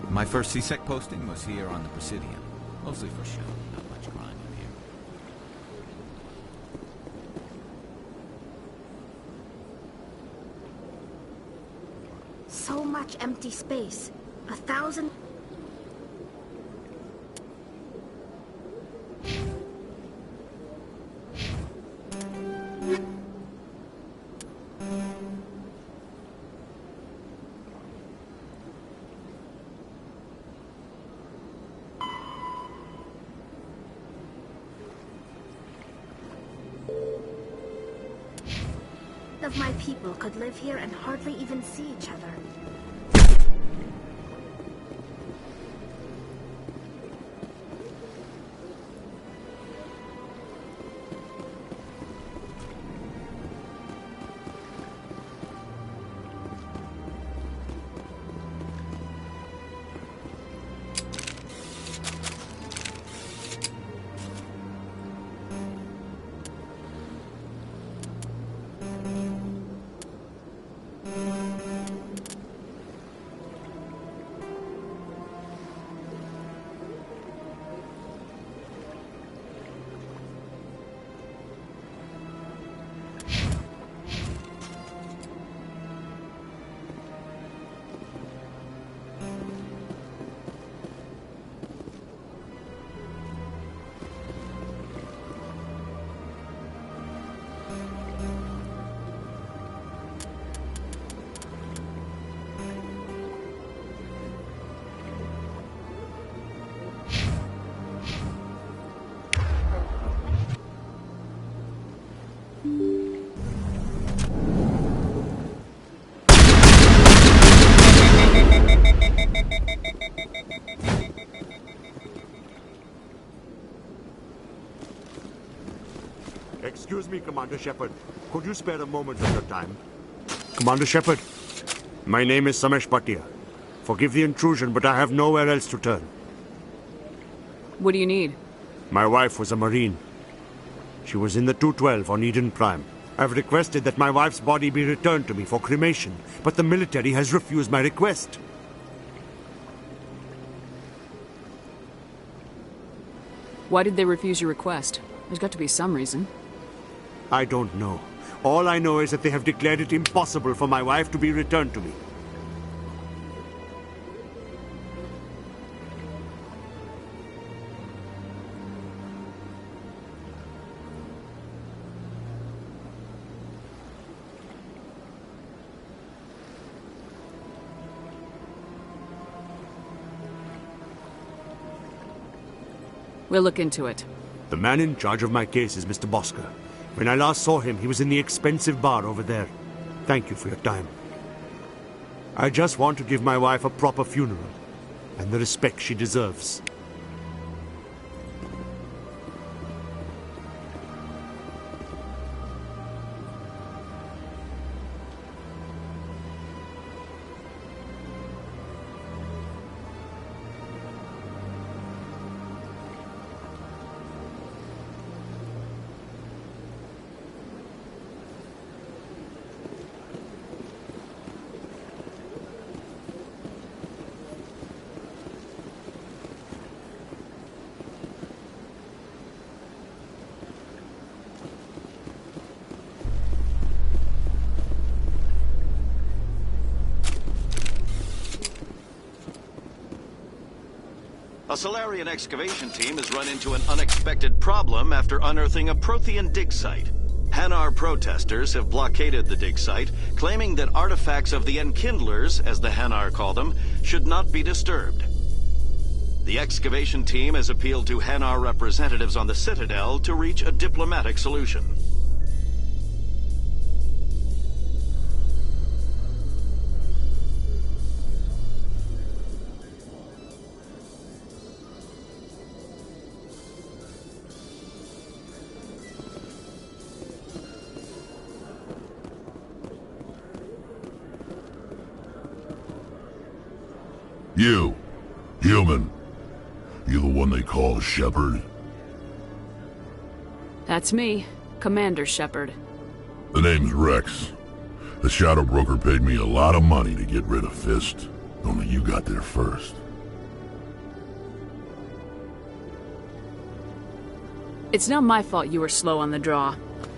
My first C-Sec posting was here on the Presidium. Mostly for show, not much crime in here. So much empty space. 1,000... of my people could live here and hardly even see each other. Excuse me, Commander Shepard. Could you spare a moment of your time? Commander Shepard, my name is Samesh Bhatia. Forgive the intrusion, but I have nowhere else to turn. What do you need? My wife was a Marine. She was in the 212 on Eden Prime. I've requested that my wife's body be returned to me for cremation, but the military has refused my request. Why did they refuse your request? There's got to be some reason. I don't know. All I know is that they have declared it impossible for my wife to be returned to me. We'll look into it. The man in charge of my case is Mr. Bosker. When I last saw him, he was in the expensive bar over there. Thank you for your time. I just want to give my wife a proper funeral, and the respect she deserves. A Solarian excavation team has run into an unexpected problem after unearthing a Prothean dig site. Hanar protesters have blockaded the dig site, claiming that artifacts of the Enkindlers, as the Hanar call them, should not be disturbed. The excavation team has appealed to Hanar representatives on the Citadel to reach a diplomatic solution. You, human. You the one they call Shepard? That's me, Commander Shepard. The name's Rex. The Shadow Broker paid me a lot of money to get rid of Fist. Only you got there first. It's not my fault you were slow on the draw.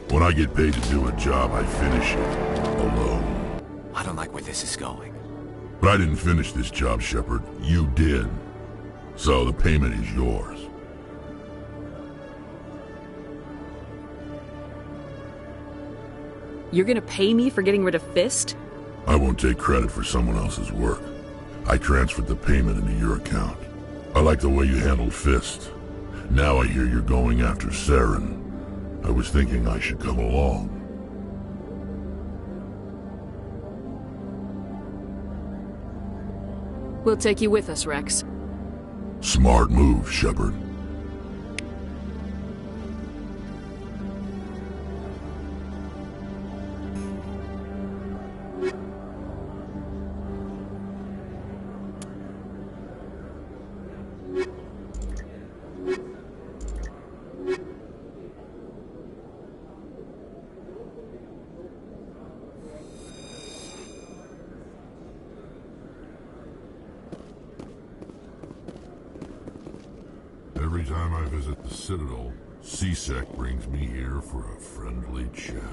When I get paid to do a job, I finish it. Alone. I don't like where this is going. But I didn't finish this job, Shepard. You did. So the payment is yours. You're gonna pay me for getting rid of Fist? I won't take credit for someone else's work. I transferred the payment into your account. I like the way you handled Fist. Now I hear you're going after Saren. I was thinking I should come along. We'll take you with us, Rex. Smart move, Shepard. Every time I visit the Citadel, C-Sec brings me here for a friendly chat.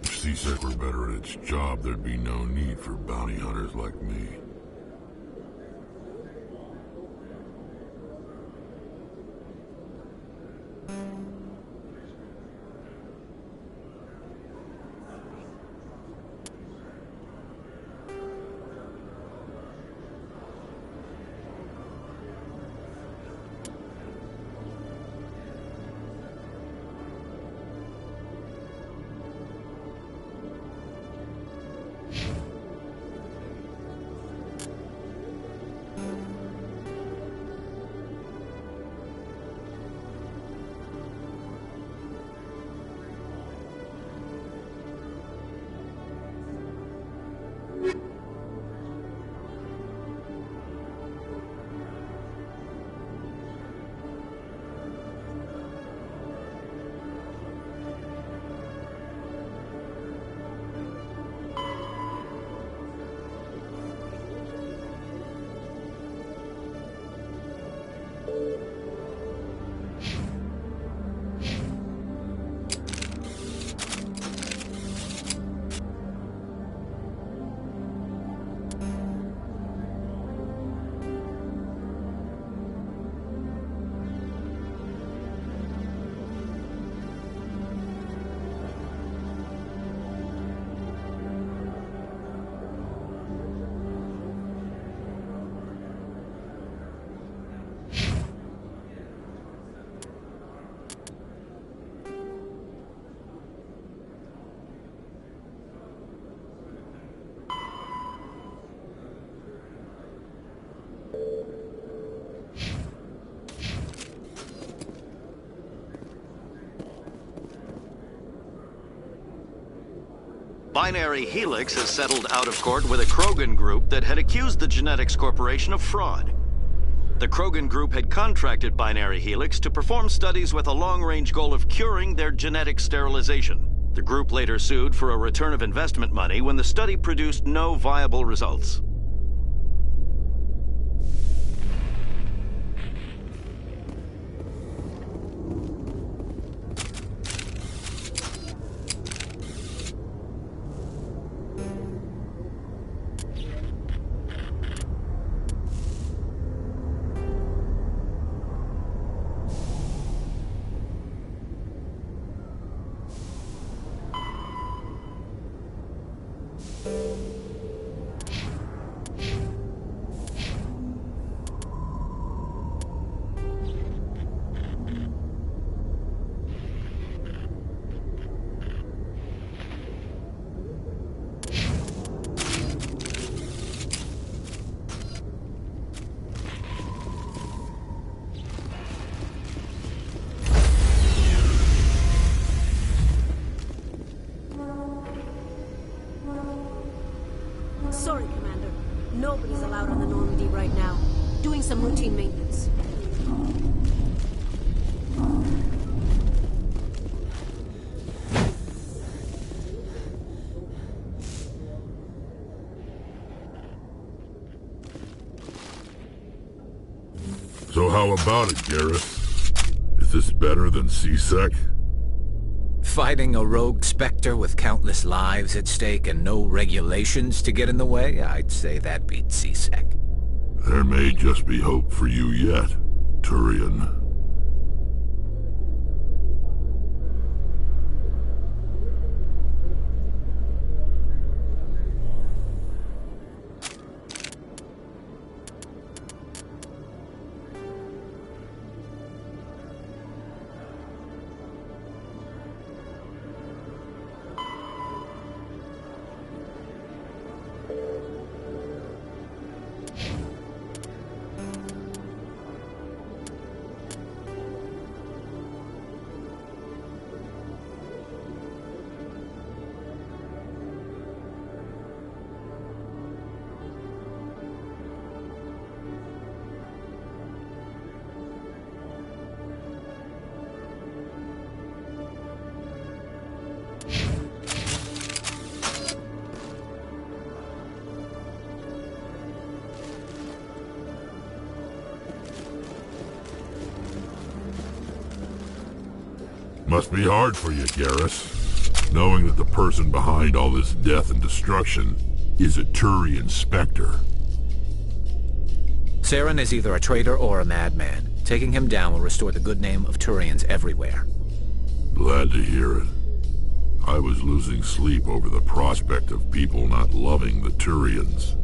If C-Sec were better at its job, there'd be no need for bounty hunters like me. Binary Helix has settled out of court with a Krogan group that had accused the Genetics Corporation of fraud. The Krogan group had contracted Binary Helix to perform studies with a long-range goal of curing their genetic sterilization. The group later sued for a return of investment money when the study produced no viable results. Sorry, Commander. Nobody's allowed on the Normandy right now. Doing some routine maintenance. So how about it, Garrus? Is this better than C-Sec? Fighting a rogue Spectre with countless lives at stake and no regulations to get in the way? I'd say that beats C-Sec. There may just be hope for you yet, Turian. Must be hard for you, Garrus, knowing that the person behind all this death and destruction is a Turian Spectre. Saren is either a traitor or a madman. Taking him down will restore the good name of Turians everywhere. Glad to hear it. I was losing sleep over the prospect of people not loving the Turians.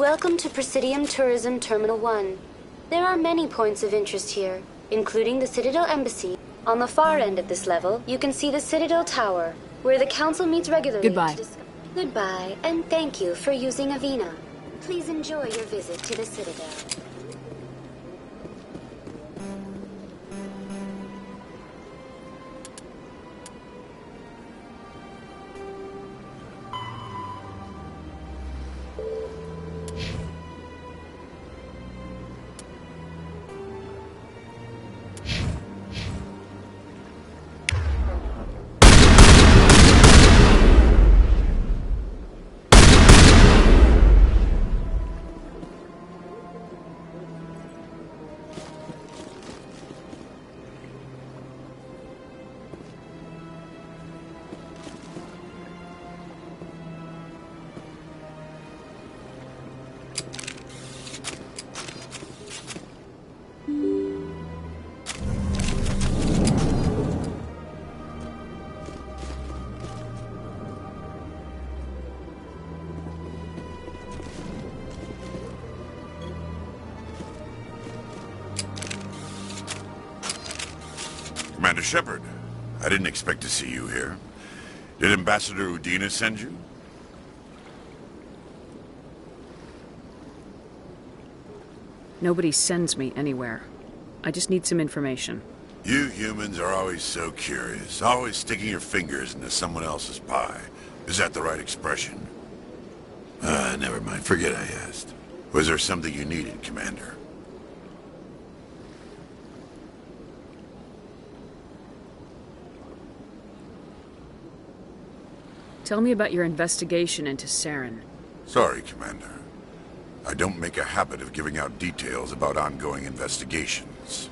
Welcome to Presidium Tourism Terminal 1. There are many points of interest here, including the Citadel Embassy. On the far end of this level, you can see the Citadel Tower, where the Council meets regularly. Goodbye. Goodbye, and thank you for using Avina. Please enjoy your visit to the Citadel. Commander Shepard, I didn't expect to see you here. Did Ambassador Udina send you? Nobody sends me anywhere. I just need some information. You humans are always so curious, always sticking your fingers into someone else's pie. Is that the right expression? Never mind. Forget I asked. Was there something you needed, Commander? Tell me about your investigation into Saren. Sorry, Commander. I don't make a habit of giving out details about ongoing investigations.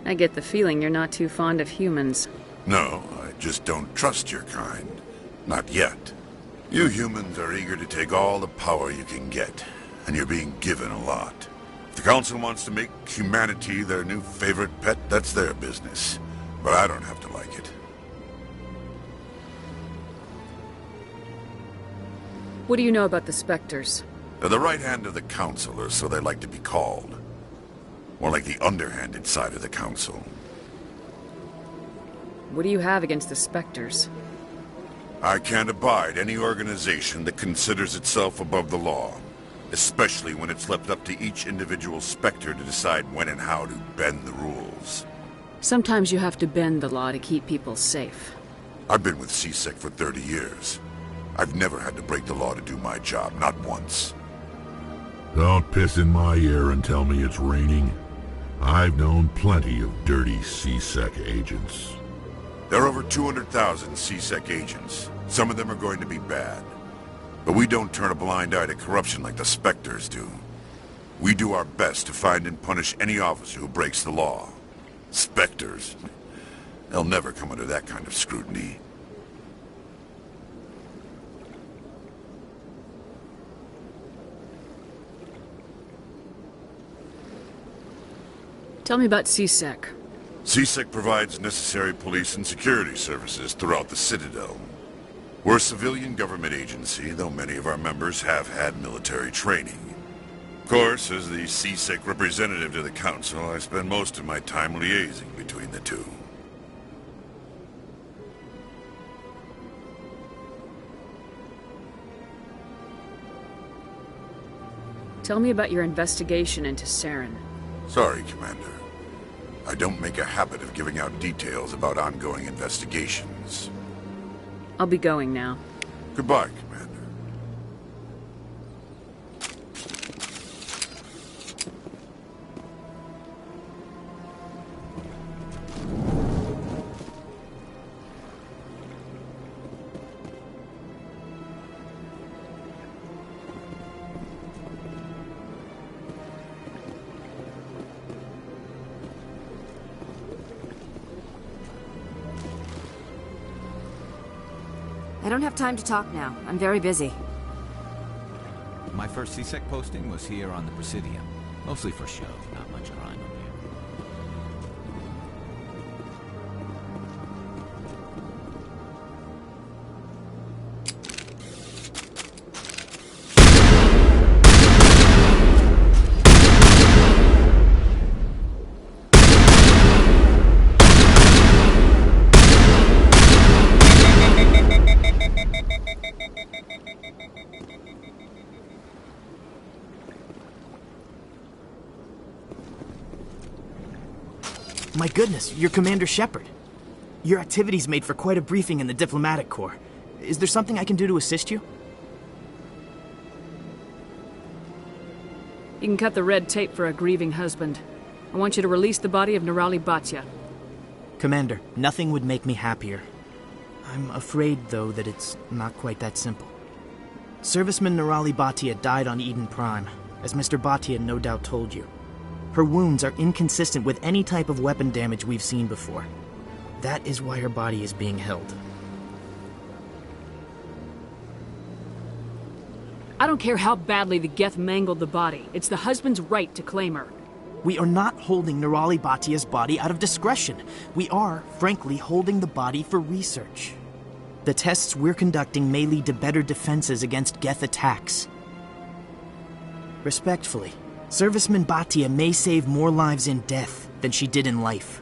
I get the feeling you're not too fond of humans. No, I just don't trust your kind. Not yet. You humans are eager to take all the power you can get, and you're being given a lot. If the Council wants to make humanity their new favorite pet, that's their business. But I don't have to like it. What do you know about the Spectres? They're the right hand of the Council, or so they like to be called. More like the underhanded side of the Council. What do you have against the Spectres? I can't abide any organization that considers itself above the law. Especially when it's left up to each individual Spectre to decide when and how to bend the rules. Sometimes you have to bend the law to keep people safe. I've been with CSEC for 30 years. I've never had to break the law to do my job, not once. Don't piss in my ear and tell me it's raining. I've known plenty of dirty CSEC agents. There are over 200,000 CSEC agents. Some of them are going to be bad. But we don't turn a blind eye to corruption like the Spectres do. We do our best to find and punish any officer who breaks the law. Spectres. They'll never come under that kind of scrutiny. Tell me about CSEC. CSEC provides necessary police and security services throughout the Citadel. We're a civilian government agency, though many of our members have had military training. Of course, as the CSEC representative to the Council, I spend most of my time liaising between the two. Tell me about your investigation into Saren. Sorry, Commander. I don't make a habit of giving out details about ongoing investigations. I'll be going now. Goodbye, Commander. I don't have time to talk now. I'm very busy. My first CSEC posting was here on the Presidium. Mostly for show, not much crime up here. My goodness, you're Commander Shepard. Your activities made for quite a briefing in the Diplomatic Corps. Is there something I can do to assist you? You can cut the red tape for a grieving husband. I want you to release the body of Nerali Bhatia. Commander, nothing would make me happier. I'm afraid, though, that it's not quite that simple. Serviceman Nerali Bhatia died on Eden Prime, as Mr. Bhatia no doubt told you. Her wounds are inconsistent with any type of weapon damage we've seen before. That is why her body is being held. I don't care how badly the Geth mangled the body. It's the husband's right to claim her. We are not holding Nerali Bhatia's body out of discretion. We are, frankly, holding the body for research. The tests we're conducting may lead to better defenses against Geth attacks. Respectfully, Serviceman Bhatia may save more lives in death than she did in life.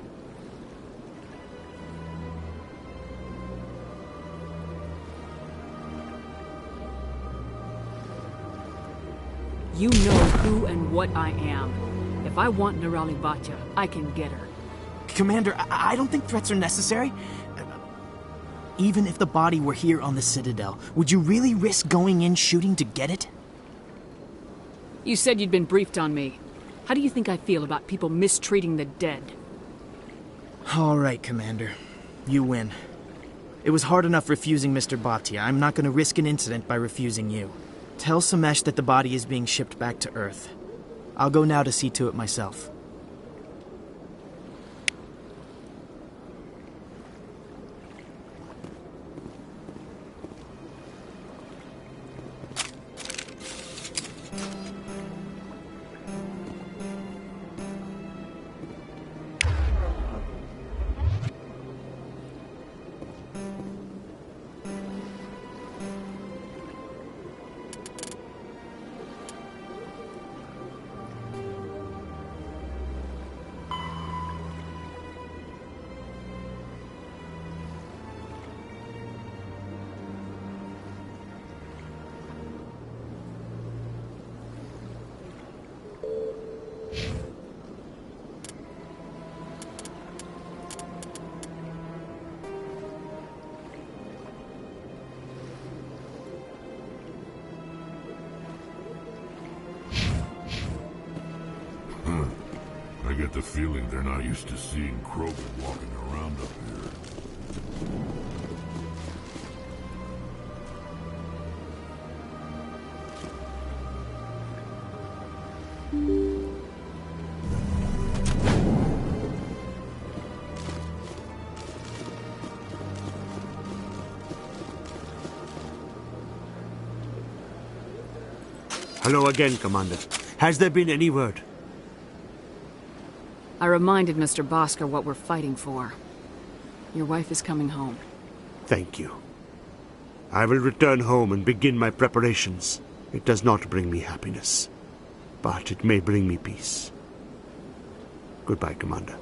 You know who and what I am. If I want Nerali Bhatia, I can get her. Commander, I don't think threats are necessary. Even if the body were here on the Citadel, would you really risk going in shooting to get it? You said you'd been briefed on me. How do you think I feel about people mistreating the dead? All right, Commander. You win. It was hard enough refusing Mr. Bhatia. I'm not going to risk an incident by refusing you. Tell Samesh that the body is being shipped back to Earth. I'll go now to see to it myself. I get the feeling they're not used to seeing Krogan walking around up here. Hello again, Commander. Has there been any word? I reminded Mr. Bhaskar what we're fighting for. Your wife is coming home. Thank you. I will return home and begin my preparations. It does not bring me happiness, but it may bring me peace. Goodbye, Commander.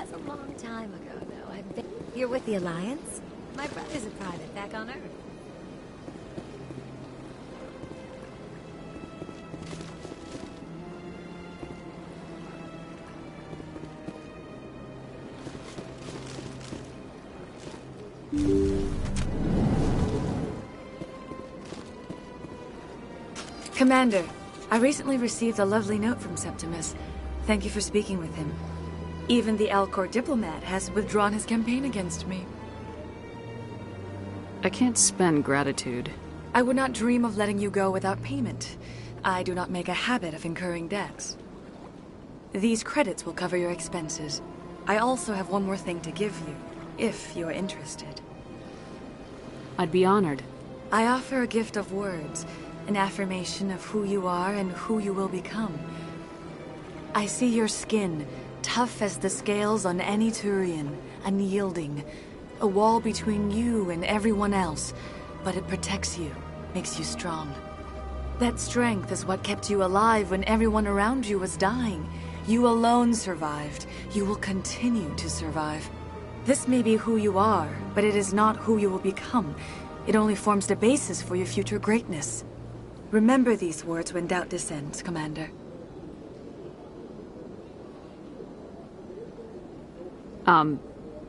was a long time ago, though. You're with the Alliance? My brother's a private back on Earth. Commander, I recently received a lovely note from Septimus. Thank you for speaking with him. Even the Alcor diplomat has withdrawn his campaign against me. I can't spend gratitude. I would not dream of letting you go without payment. I do not make a habit of incurring debts. These credits will cover your expenses. I also have one more thing to give you, if you are interested. I'd be honored. I offer a gift of words, an affirmation of who you are and who you will become. I see your skin, tough as the scales on any Turian, unyielding, a wall between you and everyone else, but it protects you, makes you strong. That strength is what kept you alive when everyone around you was dying. You alone survived. You will continue to survive. This may be who you are, but it is not who you will become. It only forms the basis for your future greatness. Remember these words when doubt descends, Commander.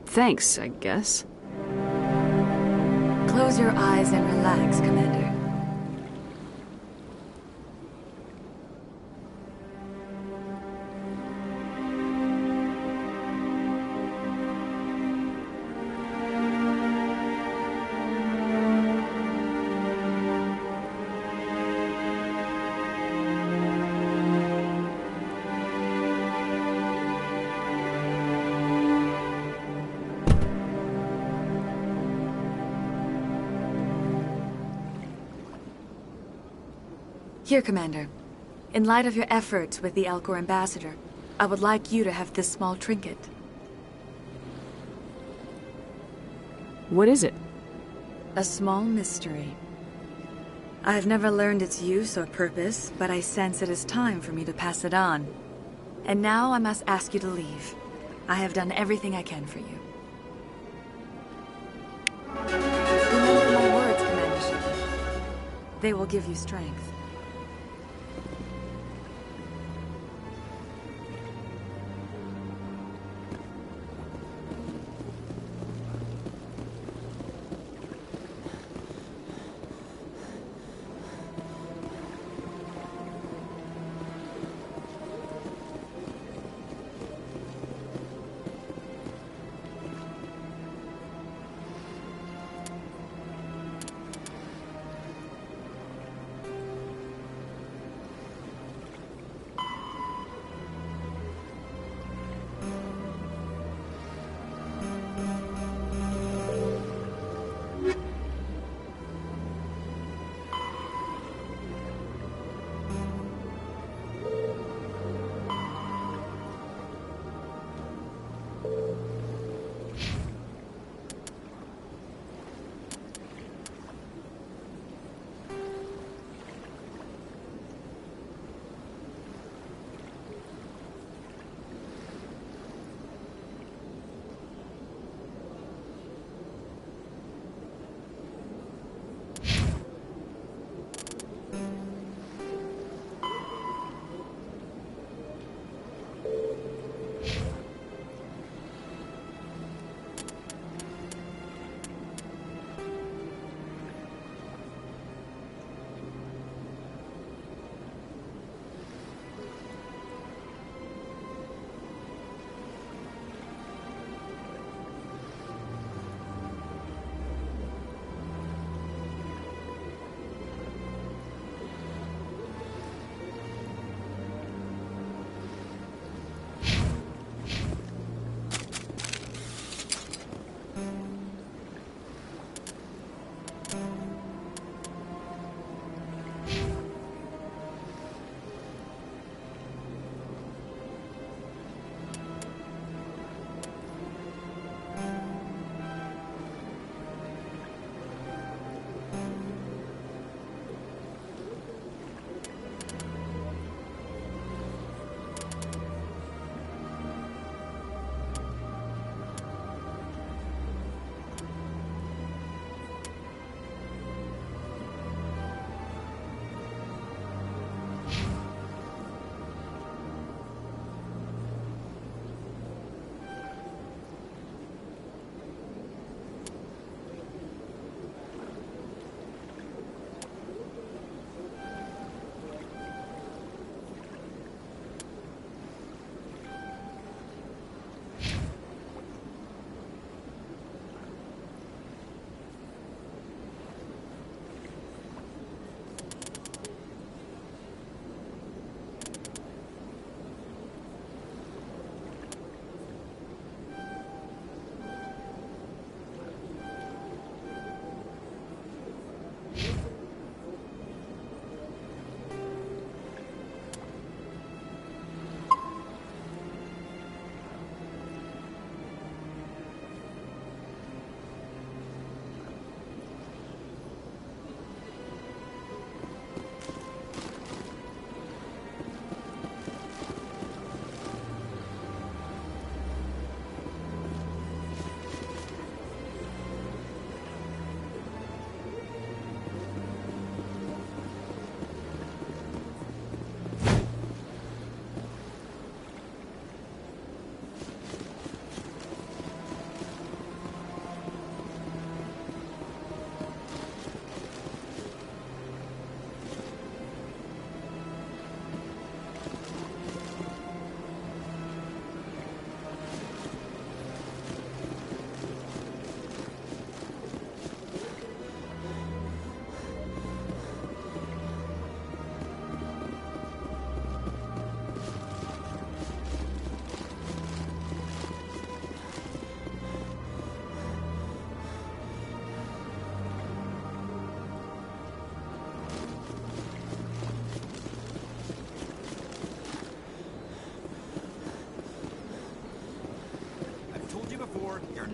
Thanks, I guess. Close your eyes and relax, Commander. Here, Commander. In light of your efforts with the Alcor ambassador, I would like you to have this small trinket. What is it? A small mystery. I've never learned its use or purpose, but I sense it is time for me to pass it on. And now I must ask you to leave. I have done everything I can for you. Remember my words, Commander Shepard. They will give you strength.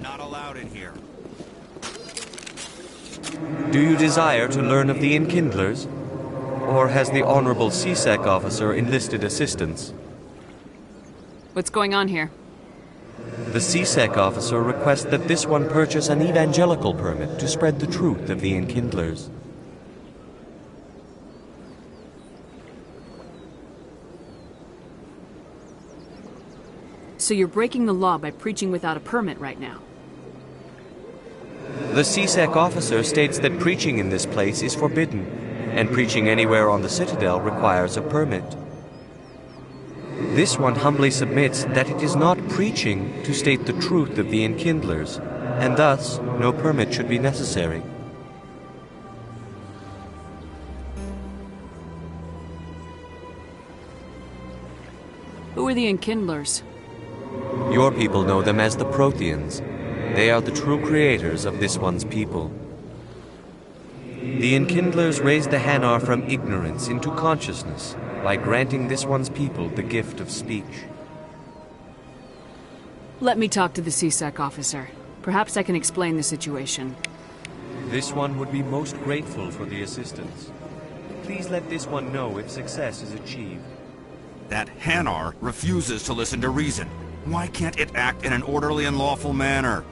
not allowed in here. Do you desire to learn of the Enkindlers? Or has the Honorable C-Sec officer enlisted assistance? What's going on here? The C-Sec officer requests that this one purchase an evangelical permit to spread the truth of the Enkindlers. So you're breaking the law by preaching without a permit right now? The C-Sec officer states that preaching in this place is forbidden, and preaching anywhere on the Citadel requires a permit. This one humbly submits that it is not preaching to state the truth of the Enkindlers, and thus no permit should be necessary. Who are the Enkindlers? Your people know them as the Protheans. They are the true creators of this one's people. The Enkindlers raised the Hanar from ignorance into consciousness by granting this one's people the gift of speech. Let me talk to the C-Sec officer. Perhaps I can explain the situation. This one would be most grateful for the assistance. Please let this one know if success is achieved. That Hanar refuses to listen to reason. Why can't it act in an orderly and lawful manner?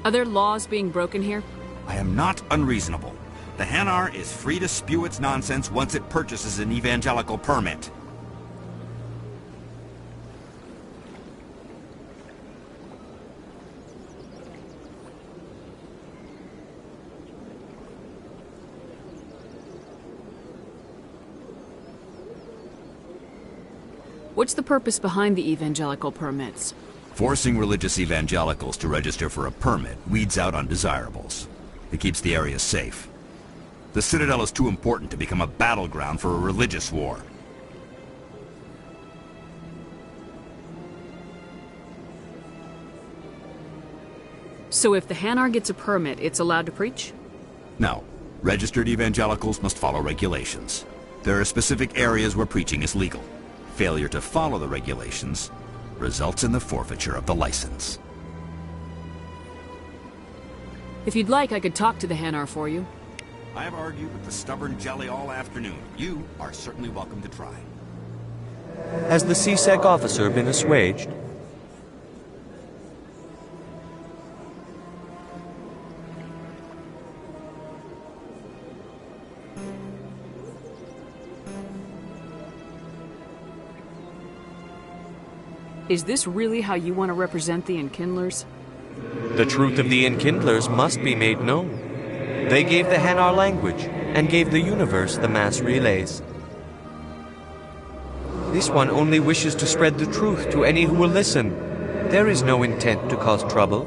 Are there laws being broken here? I am not unreasonable. The Hanar is free to spew its nonsense once it purchases an evangelical permit. What's the purpose behind the evangelical permits? Forcing religious evangelicals to register for a permit weeds out undesirables. It keeps the area safe. The Citadel is too important to become a battleground for a religious war. So if the Hanar gets a permit, it's allowed to preach? No. Registered evangelicals must follow regulations. There are specific areas where preaching is legal. Failure to follow the regulations results in the forfeiture of the license. If you'd like, I could talk to the Hanar for you. I have argued with the stubborn jelly all afternoon. You are certainly welcome to try. Has the C-Sec officer been assuaged? Is this really how you want to represent the Enkindlers? The truth of the Enkindlers must be made known. They gave the Hanar language, and gave the universe the mass relays. This one only wishes to spread the truth to any who will listen. There is no intent to cause trouble.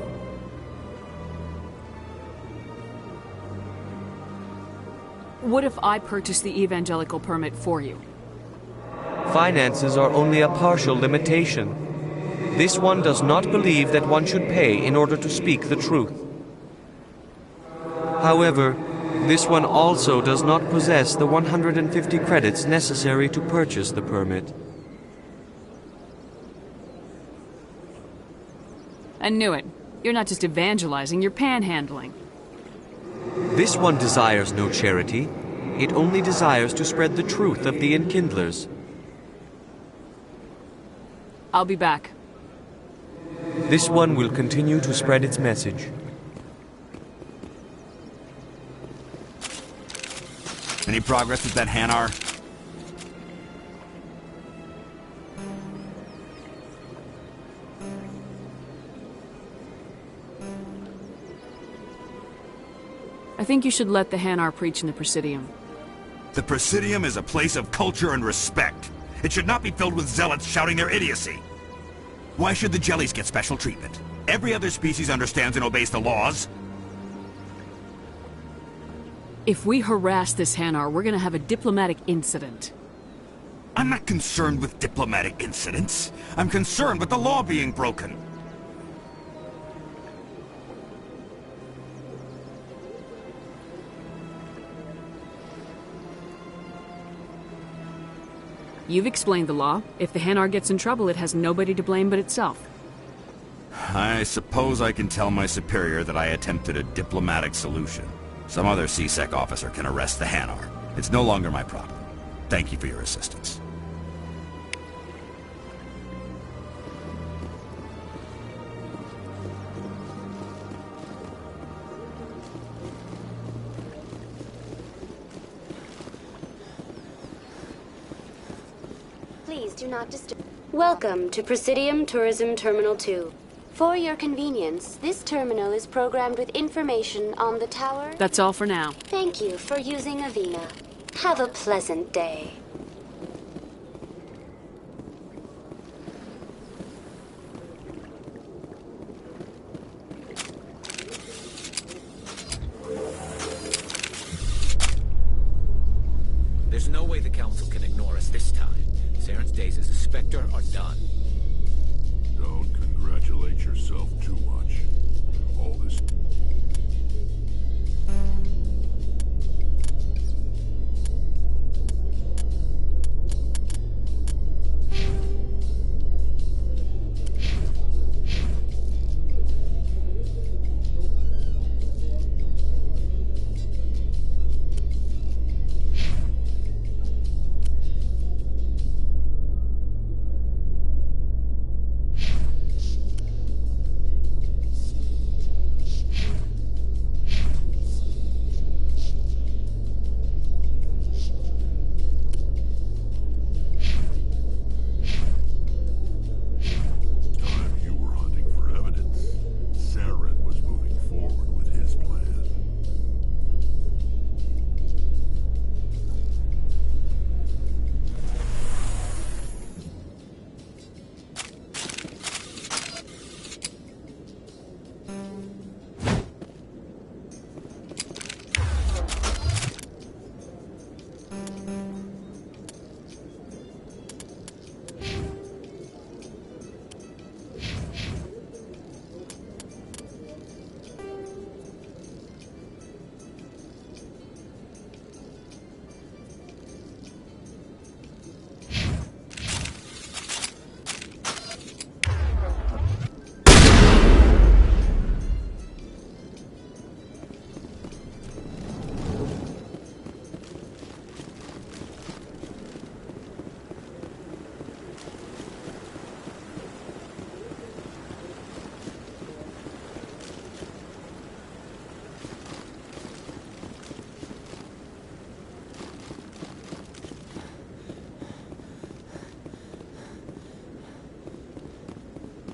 What if I purchase the evangelical permit for you? Finances are only a partial limitation. This one does not believe that one should pay in order to speak the truth. However, this one also does not possess the 150 credits necessary to purchase the permit. I knew it. You're not just evangelizing, you're panhandling. This one desires no charity. It only desires to spread the truth of the Enkindlers. I'll be back. This one will continue to spread its message. Any progress with that Hanar? I think you should let the Hanar preach in the Presidium. The Presidium is a place of culture and respect. It should not be filled with zealots shouting their idiocy. Why should the jellies get special treatment? Every other species understands and obeys the laws. If we harass this Hanar, we're gonna have a diplomatic incident. I'm not concerned with diplomatic incidents. I'm concerned with the law being broken. You've explained the law. If the Hanar gets in trouble, it has nobody to blame but itself. I suppose I can tell my superior that I attempted a diplomatic solution. Some other C-Sec officer can arrest the Hanar. It's no longer my problem. Thank you for your assistance. Please do not disturb. Welcome to Presidium Tourism Terminal 2. For your convenience, this terminal is programmed with information on the tower. That's all for now. Thank you for using Avina. Have a pleasant day. There's no way the Council can ignore us this time. Saren's days as a Spectre are done. Don't congratulate yourself too much. All this...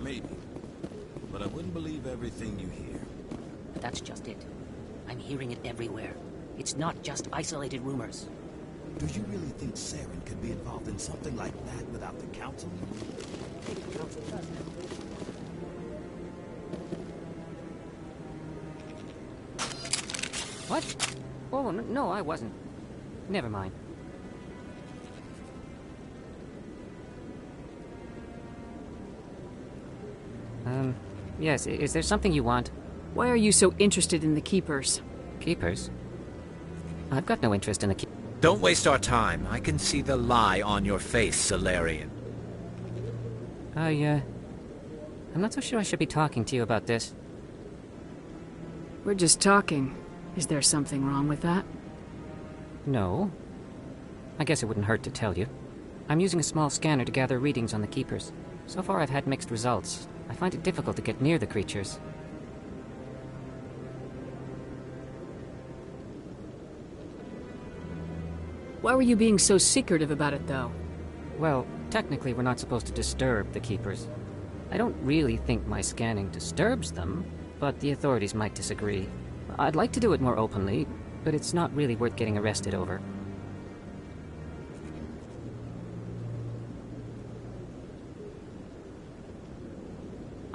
Maybe. But I wouldn't believe everything you hear. That's just it. I'm hearing it everywhere. It's not just isolated rumors. Do you really think Saren could be involved in something like that without the Council? Maybe the Council does know. What? Oh, no, I wasn't. Never mind. Yes, is there something you want? Why are you so interested in the Keepers? Keepers? I've got no interest in the Keepers. Don't waste our time. I can see the lie on your face, Salarian. I'm not so sure I should be talking to you about this. We're just talking. Is there something wrong with that? No. I guess it wouldn't hurt to tell you. I'm using a small scanner to gather readings on the Keepers. So far I've had mixed results. I find it difficult to get near the creatures. Why were you being so secretive about it, though? Well, technically we're not supposed to disturb the Keepers. I don't really think my scanning disturbs them, but the authorities might disagree. I'd like to do it more openly, but it's not really worth getting arrested over.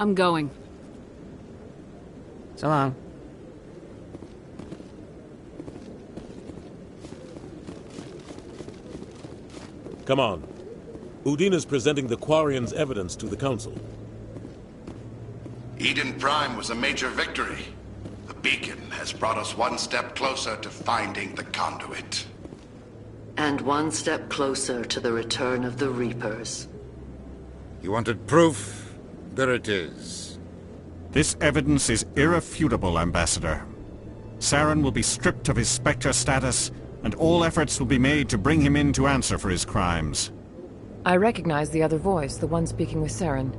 I'm going. So long. Come on. Udina's presenting the Quarians' evidence to the Council. Eden Prime was a major victory. The beacon has brought us one step closer to finding the conduit. And one step closer to the return of the Reapers. You wanted proof? There it is. This evidence is irrefutable, Ambassador. Saren will be stripped of his Spectre status, and all efforts will be made to bring him in to answer for his crimes. I recognize the other voice, the one speaking with Saren.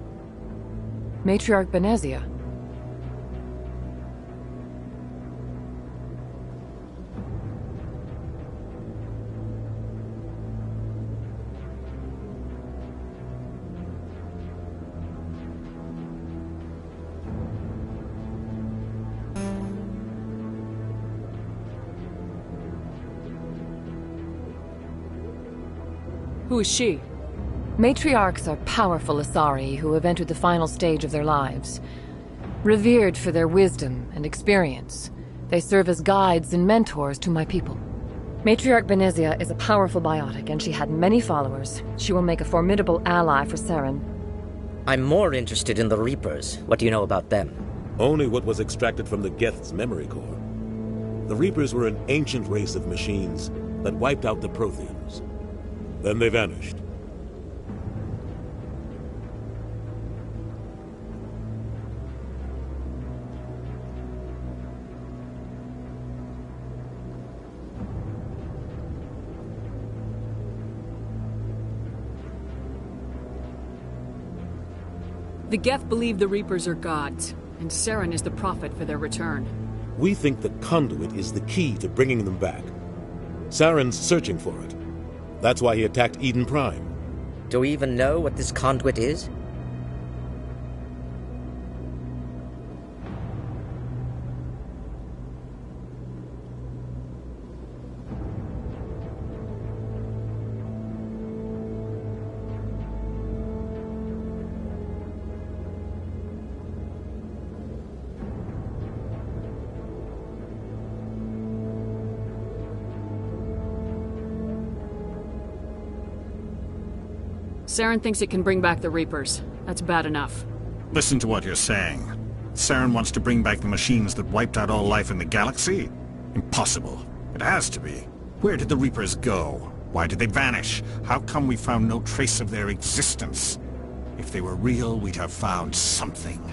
Matriarch Benezia. Who is she? Matriarchs are powerful Asari who have entered the final stage of their lives. Revered for their wisdom and experience, they serve as guides and mentors to my people. Matriarch Benezia is a powerful biotic, and she had many followers. She will make a formidable ally for Saren. I'm more interested in the Reapers. What do you know about them? Only what was extracted from the Geth's memory core. The Reapers were an ancient race of machines that wiped out the Protheans. Then they vanished. The Geth believe the Reapers are gods, and Saren is the prophet for their return. We think the Conduit is the key to bringing them back. Saren's searching for it. That's why he attacked Eden Prime. Do we even know what this Conduit is? Saren thinks it can bring back the Reapers. That's bad enough. Listen to what you're saying. Saren wants to bring back the machines that wiped out all life in the galaxy? Impossible. It has to be. Where did the Reapers go? Why did they vanish? How come we found no trace of their existence? If they were real, we'd have found something.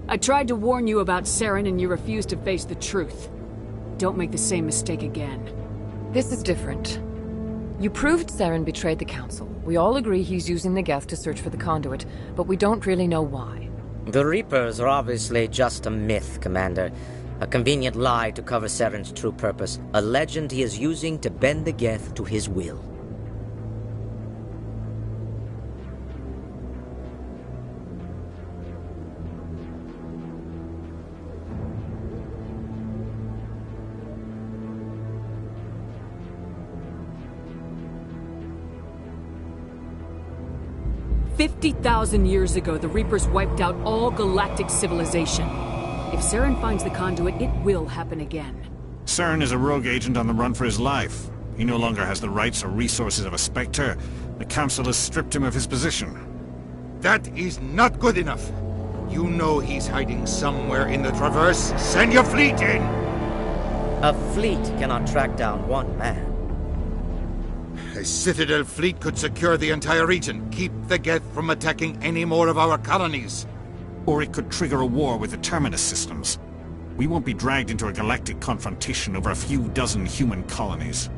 I tried to warn you about Saren and you refused to face the truth. Don't make the same mistake again. This is different. You proved Saren betrayed the Council. We all agree he's using the Geth to search for the Conduit, but we don't really know why. The Reapers are obviously just a myth, Commander. A convenient lie to cover Saren's true purpose. A legend he is using to bend the Geth to his will. "50,000 years ago, the Reapers wiped out all galactic civilization. If Saren finds the Conduit, it will happen again." Saren is a rogue agent on the run for his life. He no longer has the rights or resources of a Spectre. The Council has stripped him of his position. That is not good enough. You know he's hiding somewhere in the Traverse. Send your fleet in! A fleet cannot track down one man. A Citadel fleet could secure the entire region, keep the Geth from attacking any more of our colonies. Or it could trigger a war with the Terminus systems. We won't be dragged into a galactic confrontation over a few dozen human colonies.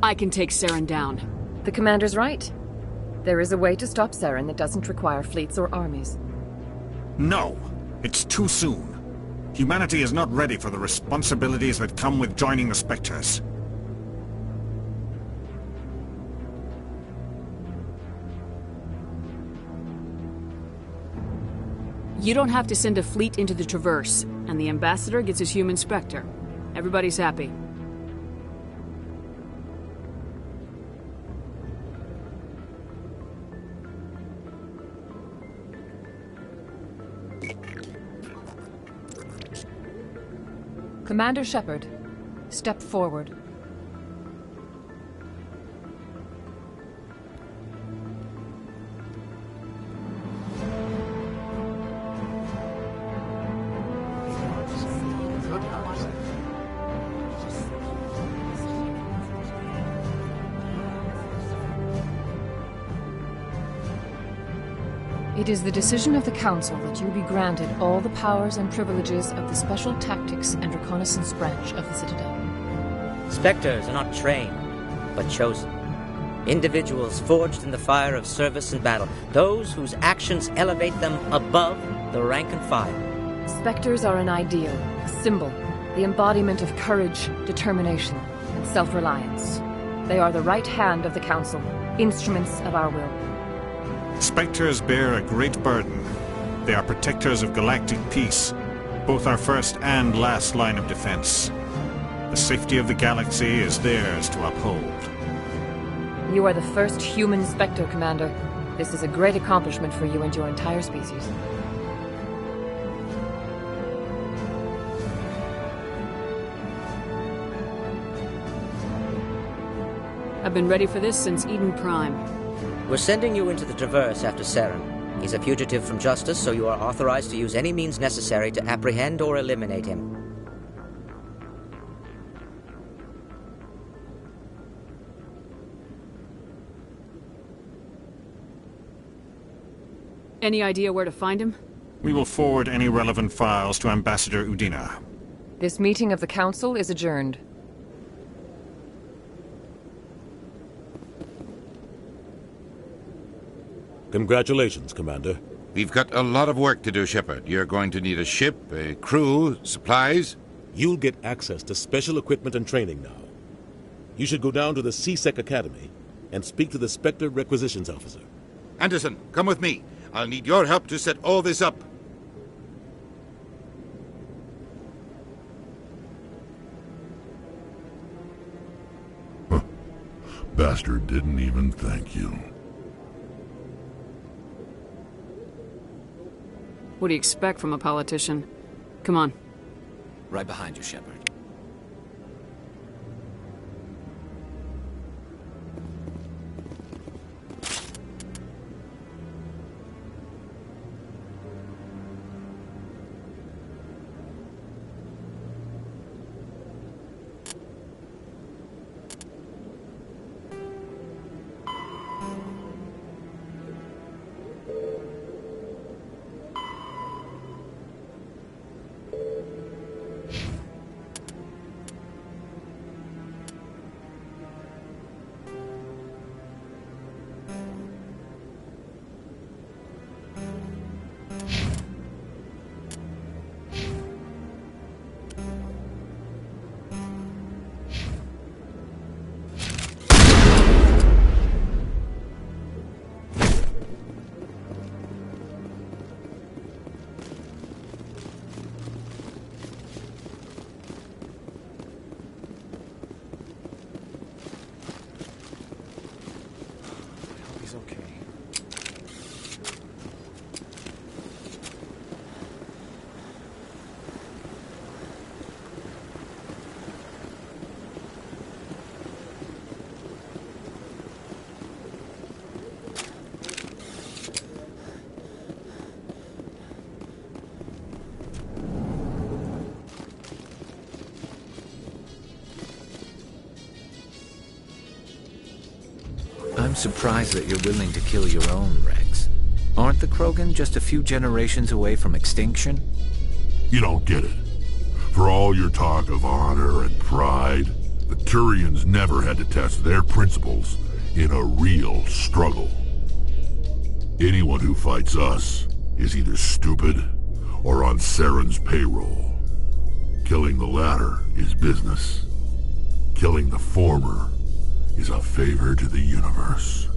I can take Saren down. The Commander's right. There is a way to stop Saren that doesn't require fleets or armies. No! It's too soon. Humanity is not ready for the responsibilities that come with joining the Spectres. You don't have to send a fleet into the Traverse, and the Ambassador gets his human Spectre. Everybody's happy. Commander Shepard, step forward. It is the decision of the Council that you be granted all the powers and privileges of the Special Tactics and Reconnaissance Branch of the Citadel. Spectres are not trained, but chosen. Individuals forged in the fire of service and battle. Those whose actions elevate them above the rank and file. Spectres are an ideal, a symbol, the embodiment of courage, determination, and self-reliance. They are the right hand of the Council, instruments of our will. Spectres bear a great burden. They are protectors of galactic peace, both our first and last line of defense. The safety of the galaxy is theirs to uphold. You are the first human Spectre, Commander. This is a great accomplishment for you and your entire species. I've been ready for this since Eden Prime. We're sending you into the Traverse after Saren. He's a fugitive from justice, so you are authorized to use any means necessary to apprehend or eliminate him. Any idea where to find him? We will forward any relevant files to Ambassador Udina. This meeting of the Council is adjourned. Congratulations, Commander. We've got a lot of work to do, Shepard. You're going to need a ship, a crew, supplies. You'll get access to special equipment and training now. You should go down to the C-Sec Academy and speak to the Spectre Requisitions Officer. Anderson, come with me. I'll need your help to set all this up. Bastard didn't even thank you. What do you expect from a politician? Come on. Right behind you, Shepard. I'm surprised that you're willing to kill your own, Rex. Aren't the Krogan just a few generations away from extinction? You don't get it. For all your talk of honor and pride, the Turians never had to test their principles in a real struggle. Anyone who fights us is either stupid or on Saren's payroll. Killing the latter is business. Killing the former is a favor to the universe.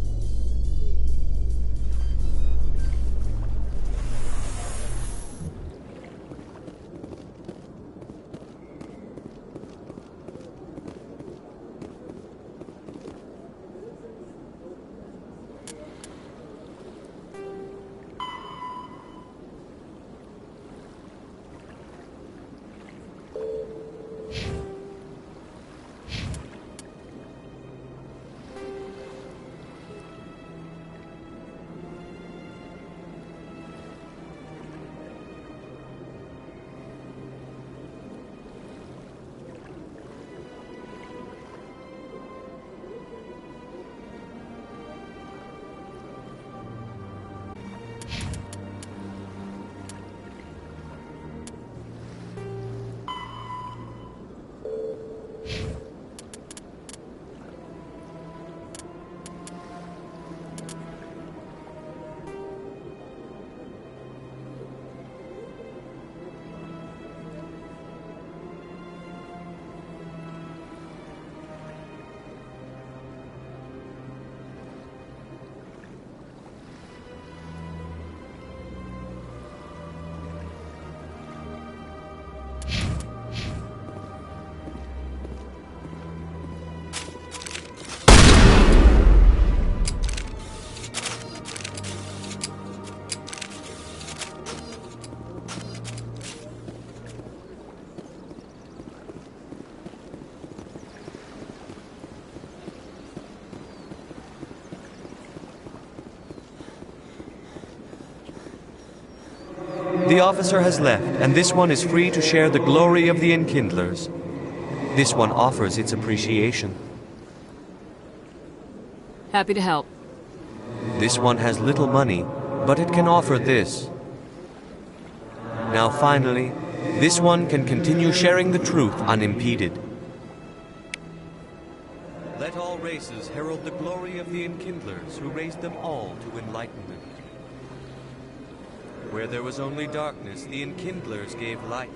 The officer has left, and this one is free to share the glory of the Enkindlers. This one offers its appreciation. Happy to help. This one has little money, but it can offer this. Now finally, this one can continue sharing the truth unimpeded. Let all races herald the glory of the Enkindlers who raised them all to enlightenment. Where there was only darkness, the Enkindlers gave light.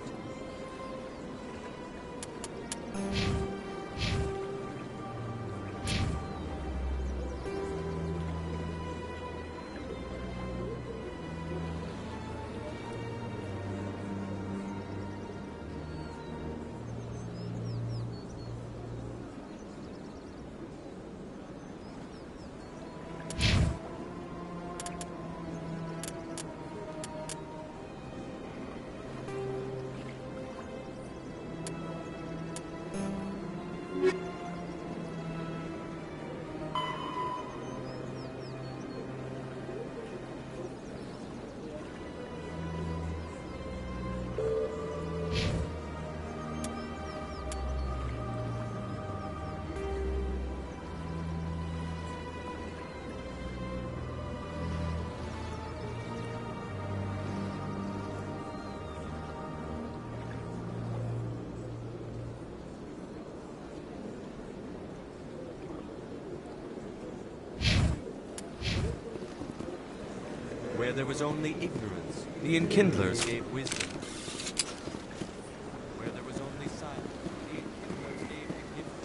Where there was only ignorance, the Enkindlers gave wisdom. Where there was only silence, the Enkindlers gave ignorance.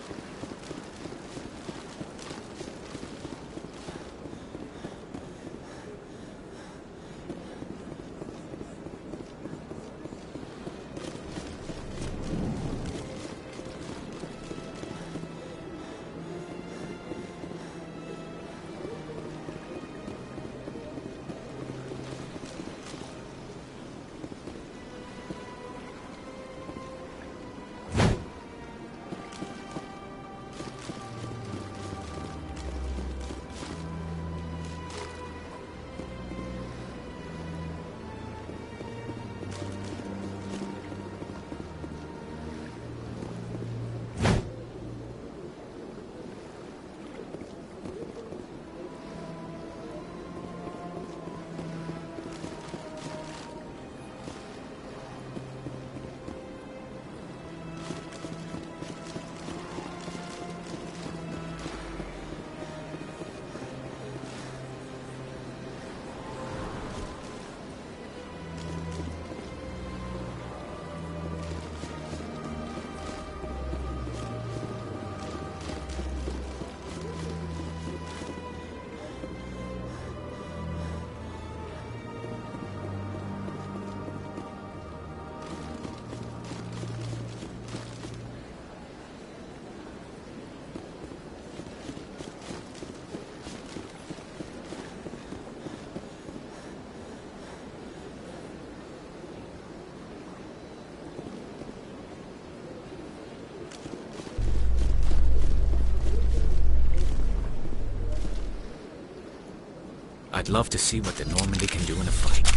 I'd love to see what the Normandy can do in a fight.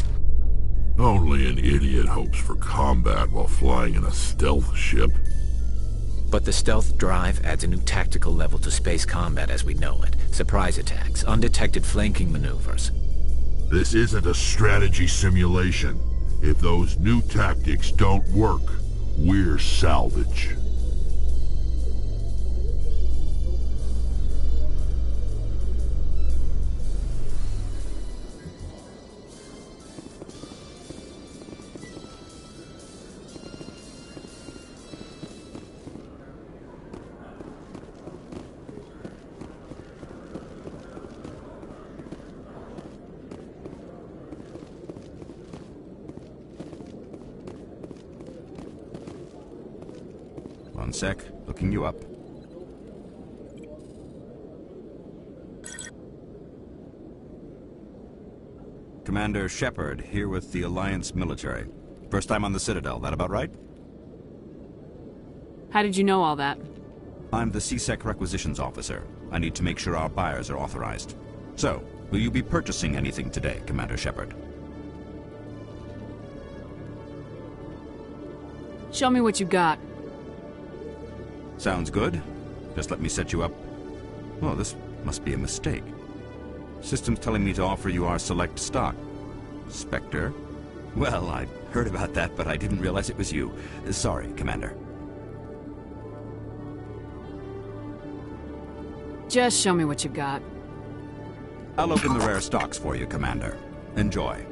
Only an idiot hopes for combat while flying in a stealth ship. But the stealth drive adds a new tactical level to space combat as we know it. Surprise attacks, undetected flanking maneuvers. This isn't a strategy simulation. If those new tactics don't work, we're salvage. One sec, looking you up. Commander Shepard, here with the Alliance military. First time on the Citadel, that about right? How did you know all that? I'm the C-Sec requisitions officer. I need to make sure our buyers are authorized. So, will you be purchasing anything today, Commander Shepard? Show me what you got. Sounds good. Just let me set you up. Oh, this must be a mistake. System's telling me to offer you our select stock. Spectre? Well, I heard about that, but I didn't realize it was you. Sorry, Commander. Just show me what you got. I'll open the rare stocks for you, Commander. Enjoy.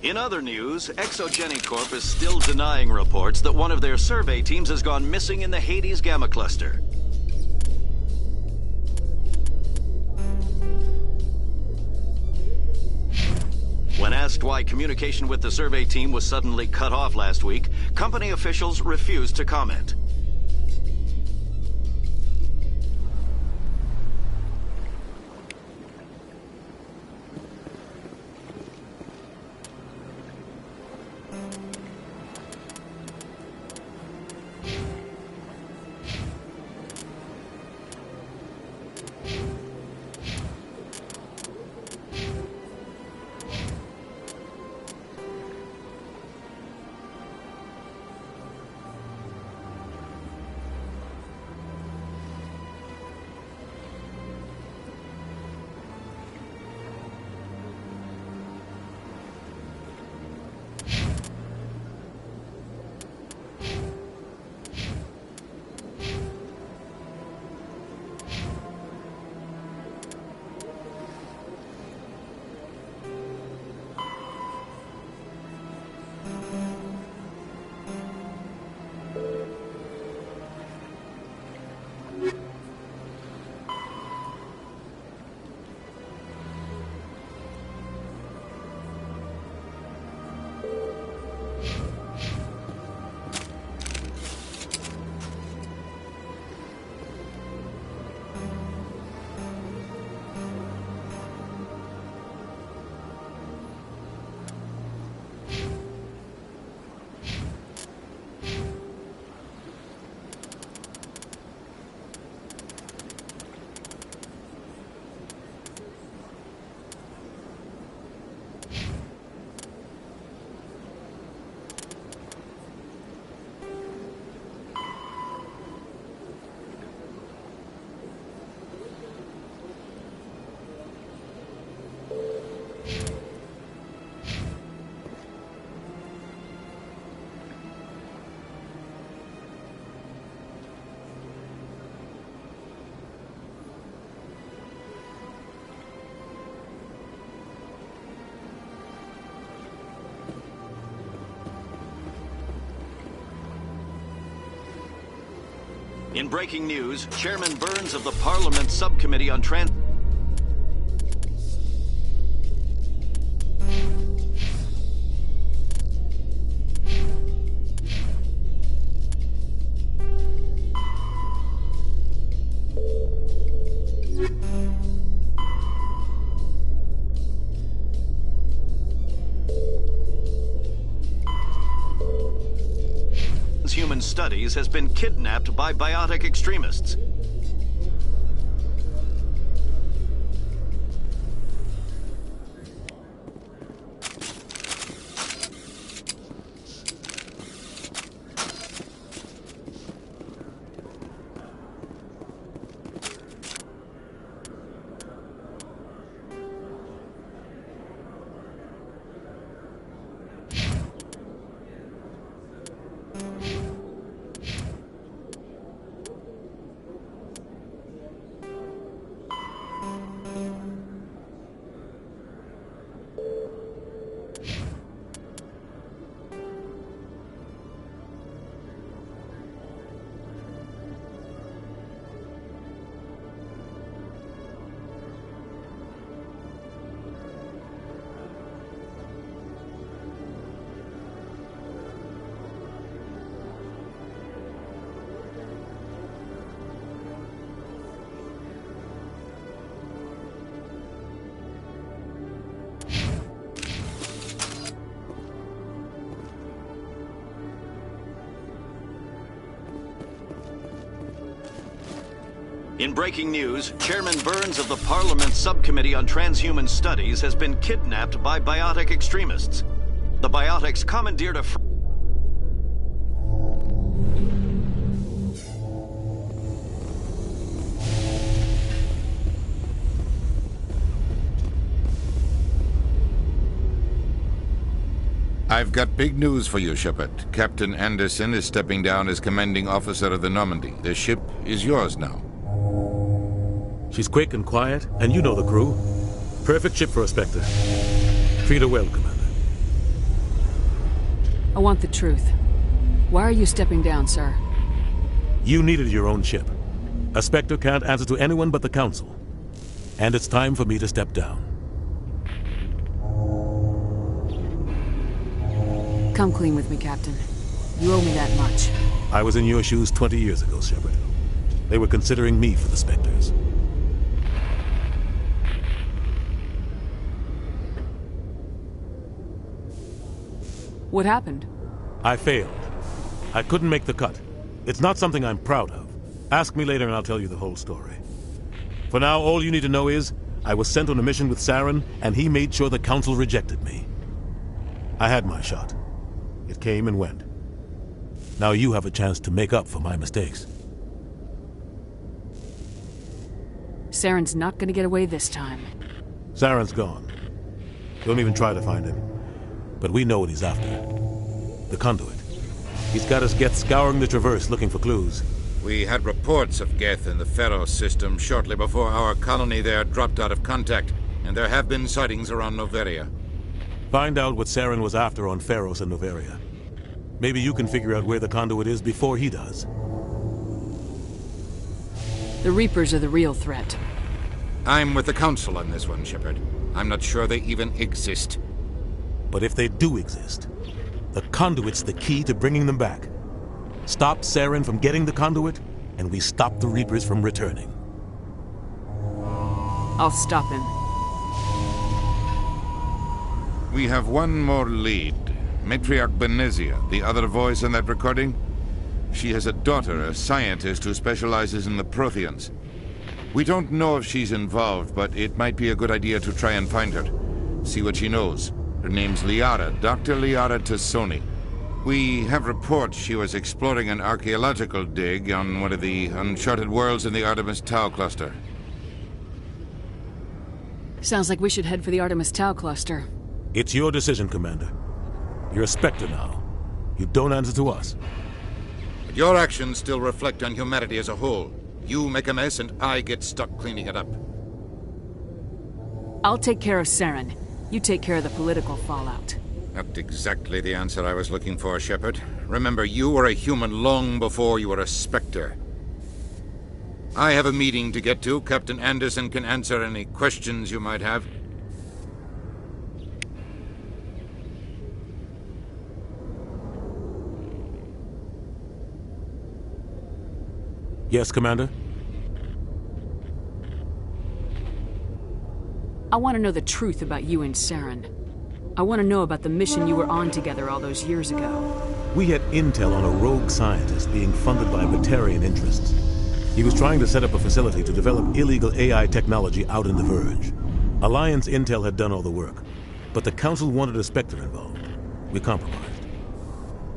In other news, Exogeny Corp is still denying reports that one of their survey teams has gone missing in the Hades Gamma Cluster. When asked why communication with the survey team was suddenly cut off last week, company officials refused to comment. In breaking news, Chairman Burns of the Parliament Subcommittee on Human Studies has been kidnapped by biotic extremists. In breaking news, Chairman Burns of the Parliament Subcommittee on Transhuman Studies has been kidnapped by biotic extremists. The biotics commandeered a... I've got big news for you, Shepard. Captain Anderson is stepping down as commanding officer of the Normandy. The ship is yours now. She's quick and quiet, and you know the crew. Perfect ship for a Spectre. Treat her well, Commander. I want the truth. Why are you stepping down, sir? You needed your own ship. A Spectre can't answer to anyone but the Council. And it's time for me to step down. Come clean with me, Captain. You owe me that much. I was in your shoes 20 years ago, Shepard. They were considering me for the Spectres. What happened? I failed. I couldn't make the cut. It's not something I'm proud of. Ask me later and I'll tell you the whole story. For now, all you need to know is, I was sent on a mission with Saren, and he made sure the Council rejected me. I had my shot. It came and went. Now you have a chance to make up for my mistakes. Saren's not gonna get away this time. Saren's gone. Don't even try to find him. But we know what he's after. The conduit. He's got us Geth scouring the Traverse looking for clues. We had reports of Geth in the Pharos system shortly before our colony there dropped out of contact, and there have been sightings around Noveria. Find out what Saren was after on Pharos and Noveria. Maybe you can figure out where the conduit is before he does. The Reapers are the real threat. I'm with the Council on this one, Shepard. I'm not sure they even exist. But if they do exist, the conduit's the key to bringing them back. Stop Saren from getting the conduit, and we stop the Reapers from returning. I'll stop him. We have one more lead. Matriarch Benezia, the other voice in that recording. She has a daughter, a scientist who specializes in the Protheans. We don't know if she's involved, but it might be a good idea to try and find her. See what she knows. Her name's Liara, Dr. Liara Tassoni. We have reports she was exploring an archaeological dig on one of the uncharted worlds in the Artemis Tau cluster. Sounds like we should head for the Artemis Tau cluster. It's your decision, Commander. You're a Spectre now. You don't answer to us. But your actions still reflect on humanity as a whole. You make a mess and I get stuck cleaning it up. I'll take care of Saren. You take care of the political fallout. Not exactly the answer I was looking for, Shepard. Remember, you were a human long before you were a Spectre. I have a meeting to get to. Captain Anderson can answer any questions you might have. Yes, Commander? I want to know the truth about you and Saren. I want to know about the mission you were on together all those years ago. We had intel on a rogue scientist being funded by Batarian interests. He was trying to set up a facility to develop illegal AI technology out in the Verge. Alliance intel had done all the work, but the Council wanted a Spectre involved. We compromised.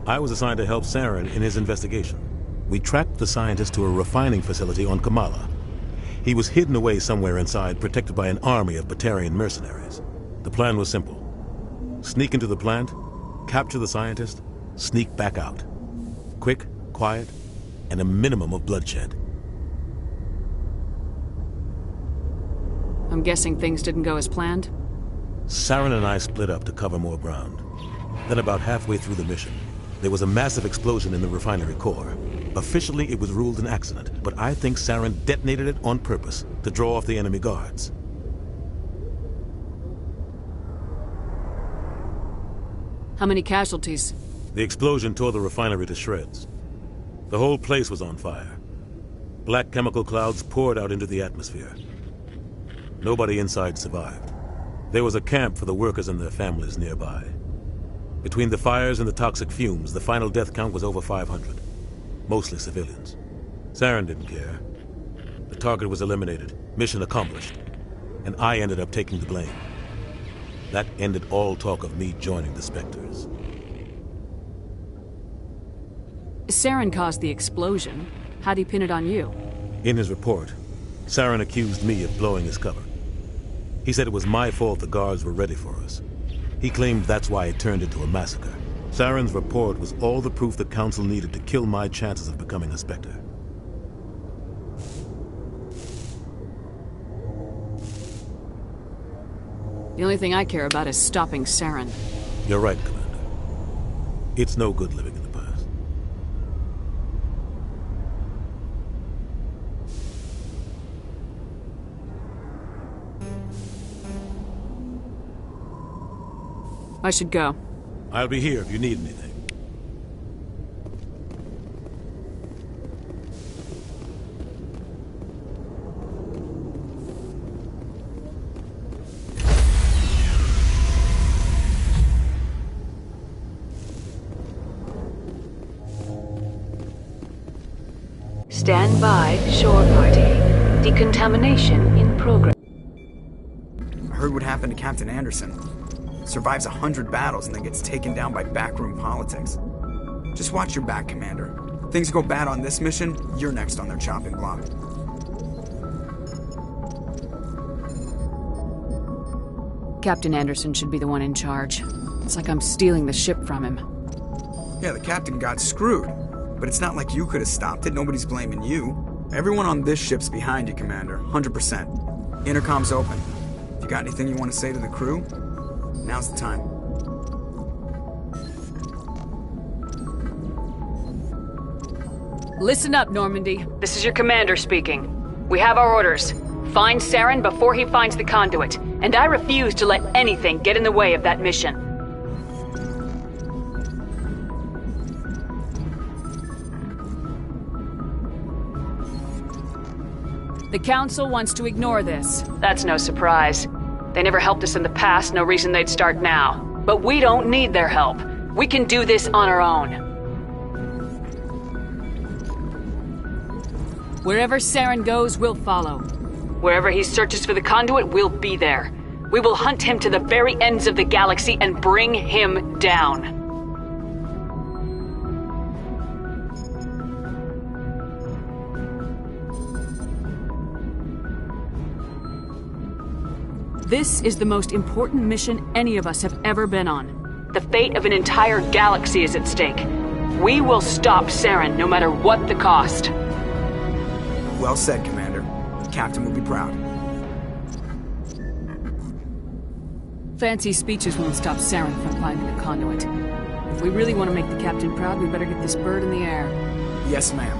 I was assigned to help Saren in his investigation. We tracked the scientist to a refining facility on Kamala. He was hidden away somewhere inside, protected by an army of Batarian mercenaries. The plan was simple. Sneak into the plant, capture the scientist, sneak back out. Quick, quiet, and a minimum of bloodshed. I'm guessing things didn't go as planned? Saren and I split up to cover more ground. Then about halfway through the mission, there was a massive explosion in the refinery core. Officially, it was ruled an accident, but I think Saren detonated it on purpose to draw off the enemy guards. How many casualties? The explosion tore the refinery to shreds. The whole place was on fire. Black chemical clouds poured out into the atmosphere. Nobody inside survived. There was a camp for the workers and their families nearby. Between the fires and the toxic fumes, the final death count was over 500. Mostly civilians. Saren didn't care. The target was eliminated, mission accomplished, and I ended up taking the blame. That ended all talk of me joining the Spectres. Saren caused the explosion. How'd he pin it on you? In his report, Saren accused me of blowing his cover. He said it was my fault the guards were ready for us. He claimed that's why it turned into a massacre. Saren's report was all the proof the Council needed to kill my chances of becoming a Spectre. The only thing I care about is stopping Saren. You're right, Commander. It's no good living in the past. I should go. I'll be here if you need anything. Stand by, shore party. Decontamination in progress. I heard what happened to Captain Anderson. Survives 100 battles and then gets taken down by backroom politics. Just watch your back, Commander. Things go bad on this mission, you're next on their chopping block. Captain Anderson should be the one in charge. It's like I'm stealing the ship from him. Yeah, the captain got screwed. But it's not like you could have stopped it. Nobody's blaming you. Everyone on this ship's behind you, Commander. 100%. Intercom's open. If you got anything you want to say to the crew, now's the time. Listen up, Normandy. This is your commander speaking. We have our orders. Find Saren before he finds the conduit. And I refuse to let anything get in the way of that mission. The Council wants to ignore this. That's no surprise. They never helped us in the past, no reason they'd start now. But we don't need their help. We can do this on our own. Wherever Saren goes, we'll follow. Wherever he searches for the conduit, we'll be there. We will hunt him to the very ends of the galaxy and bring him down. This is the most important mission any of us have ever been on. The fate of an entire galaxy is at stake. We will stop Saren no matter what the cost. Well said, Commander. The captain will be proud. Fancy speeches won't stop Saren from climbing the conduit. If we really want to make the captain proud, we better get this bird in the air. Yes, ma'am.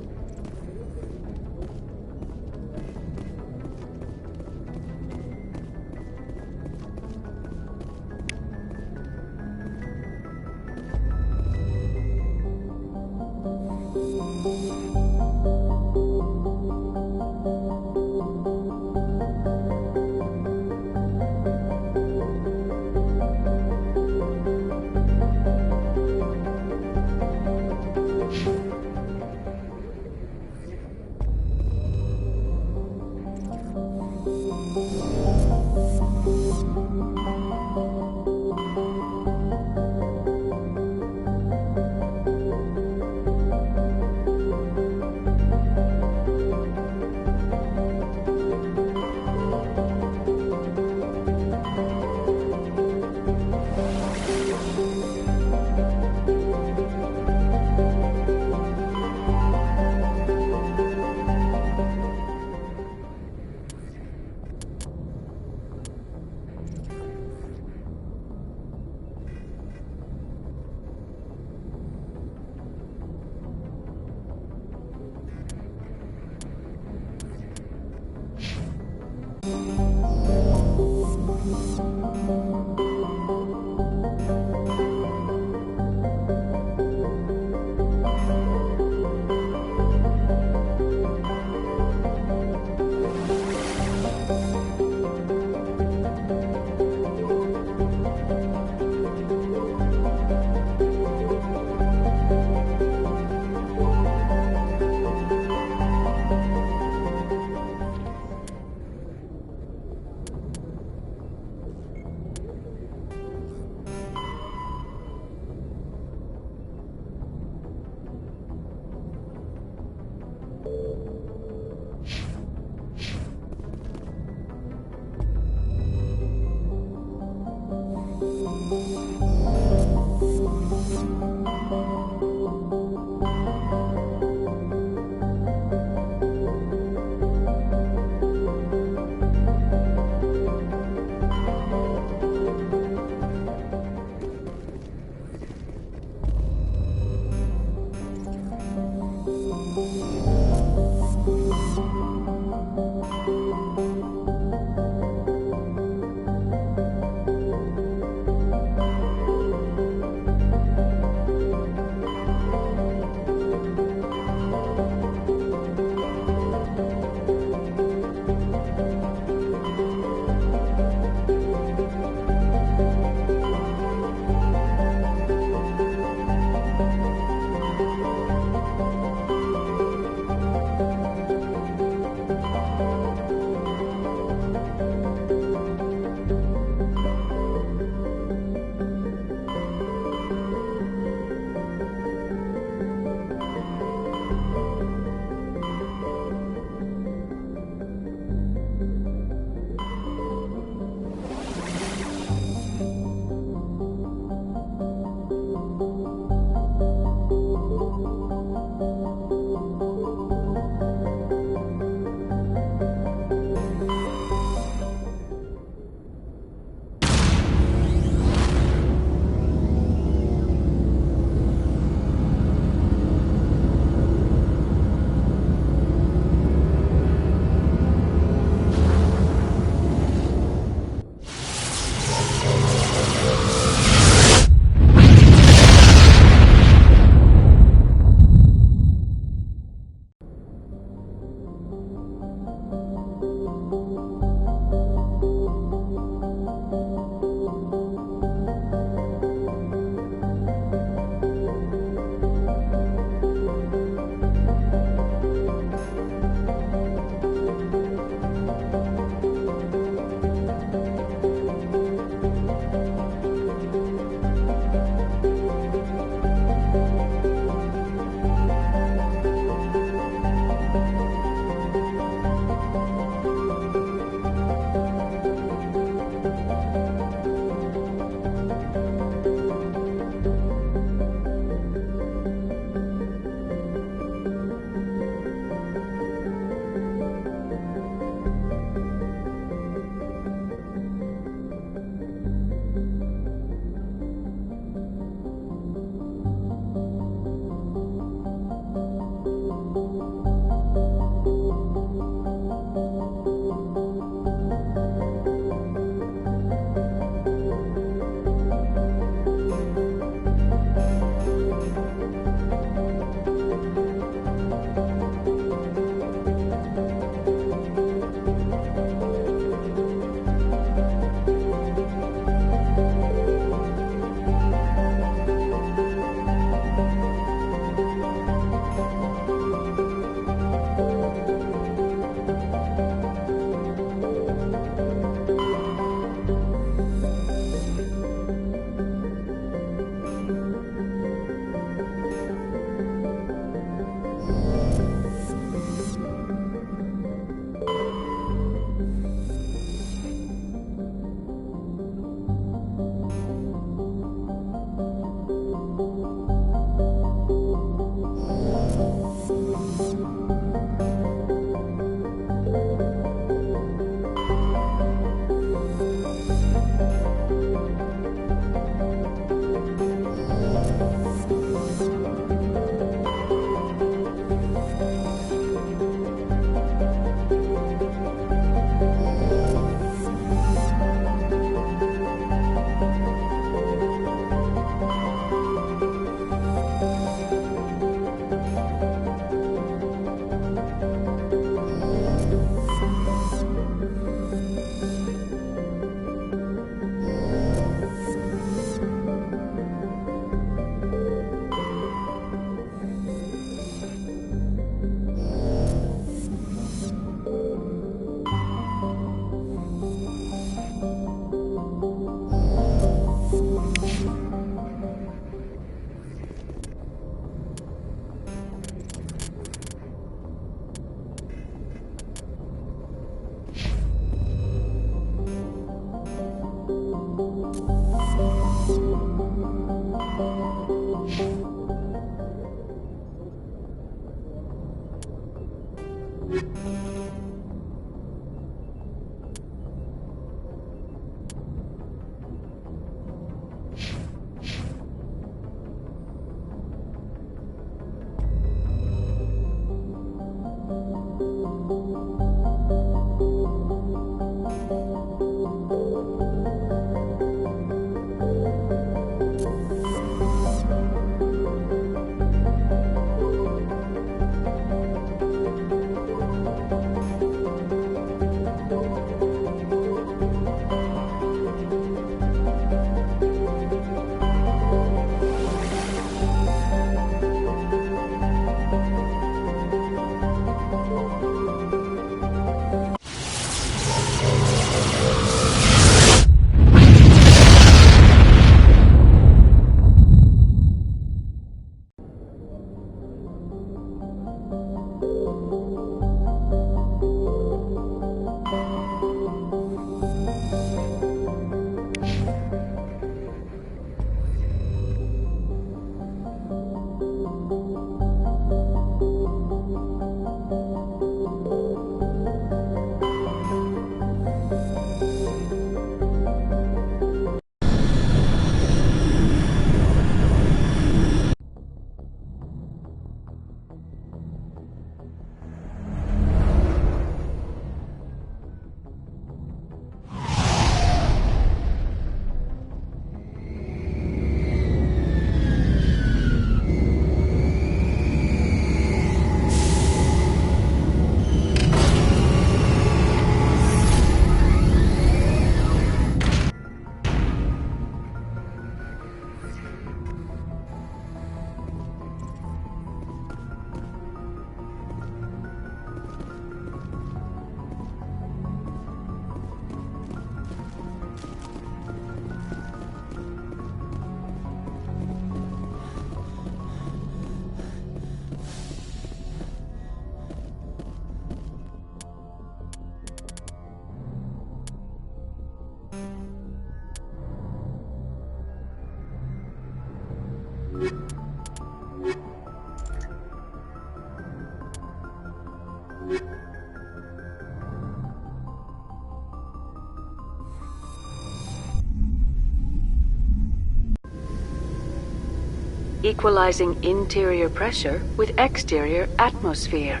equalizing interior pressure with exterior atmosphere.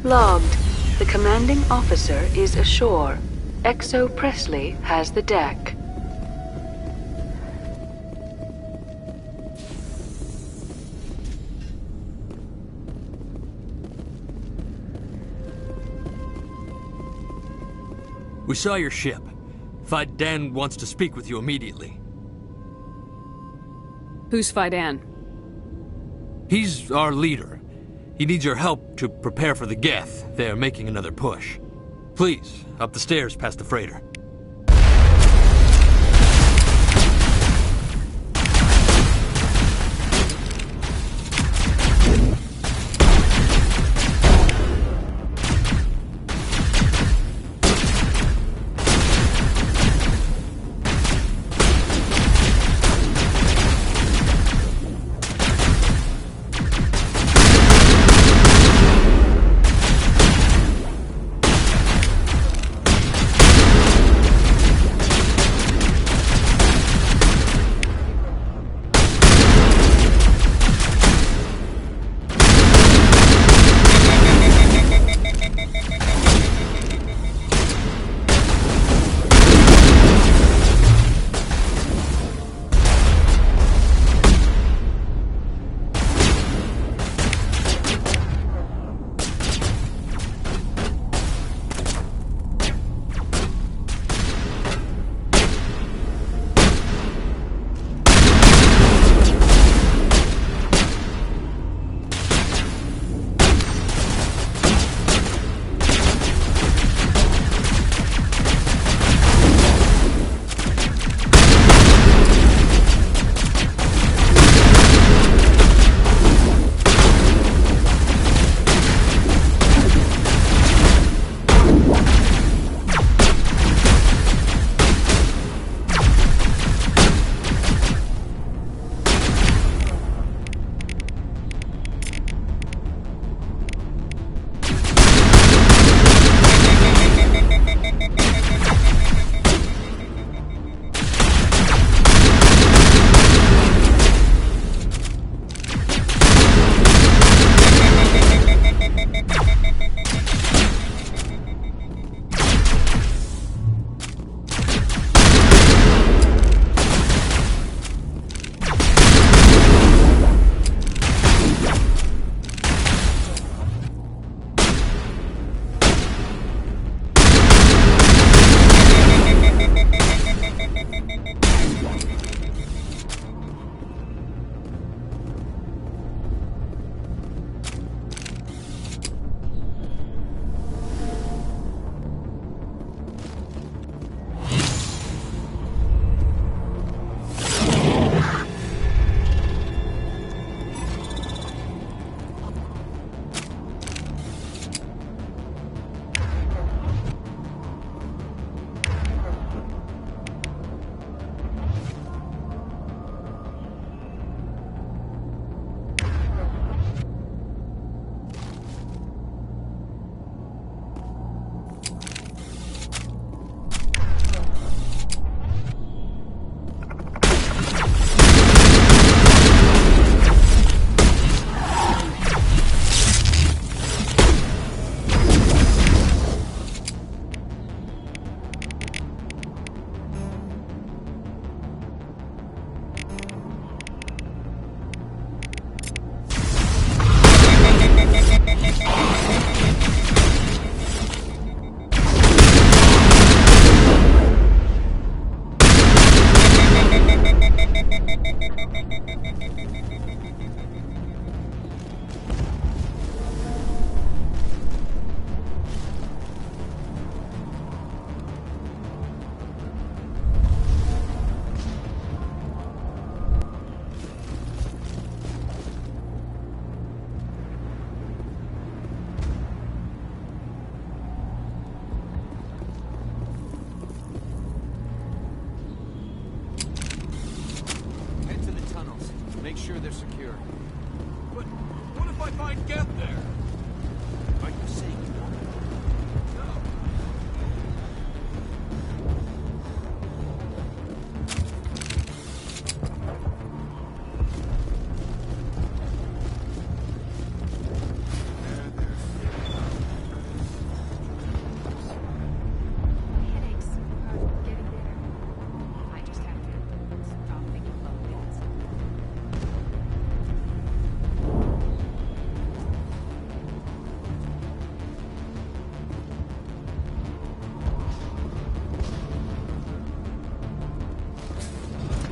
Logged. The commanding officer is ashore. Exo Presley has the deck. We saw your ship. Faidan wants to speak with you immediately. Who's Faidan? He's our leader. He needs your help to prepare for the Geth. They're making another push. Please, up the stairs past the freighter.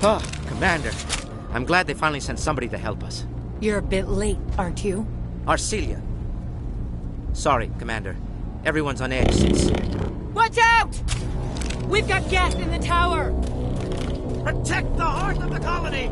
Oh, Commander. I'm glad they finally sent somebody to help us. You're a bit late, aren't you? Arcelia. Sorry, Commander. Everyone's on edge since... Watch out! We've got gas in the tower! Protect the heart of the colony!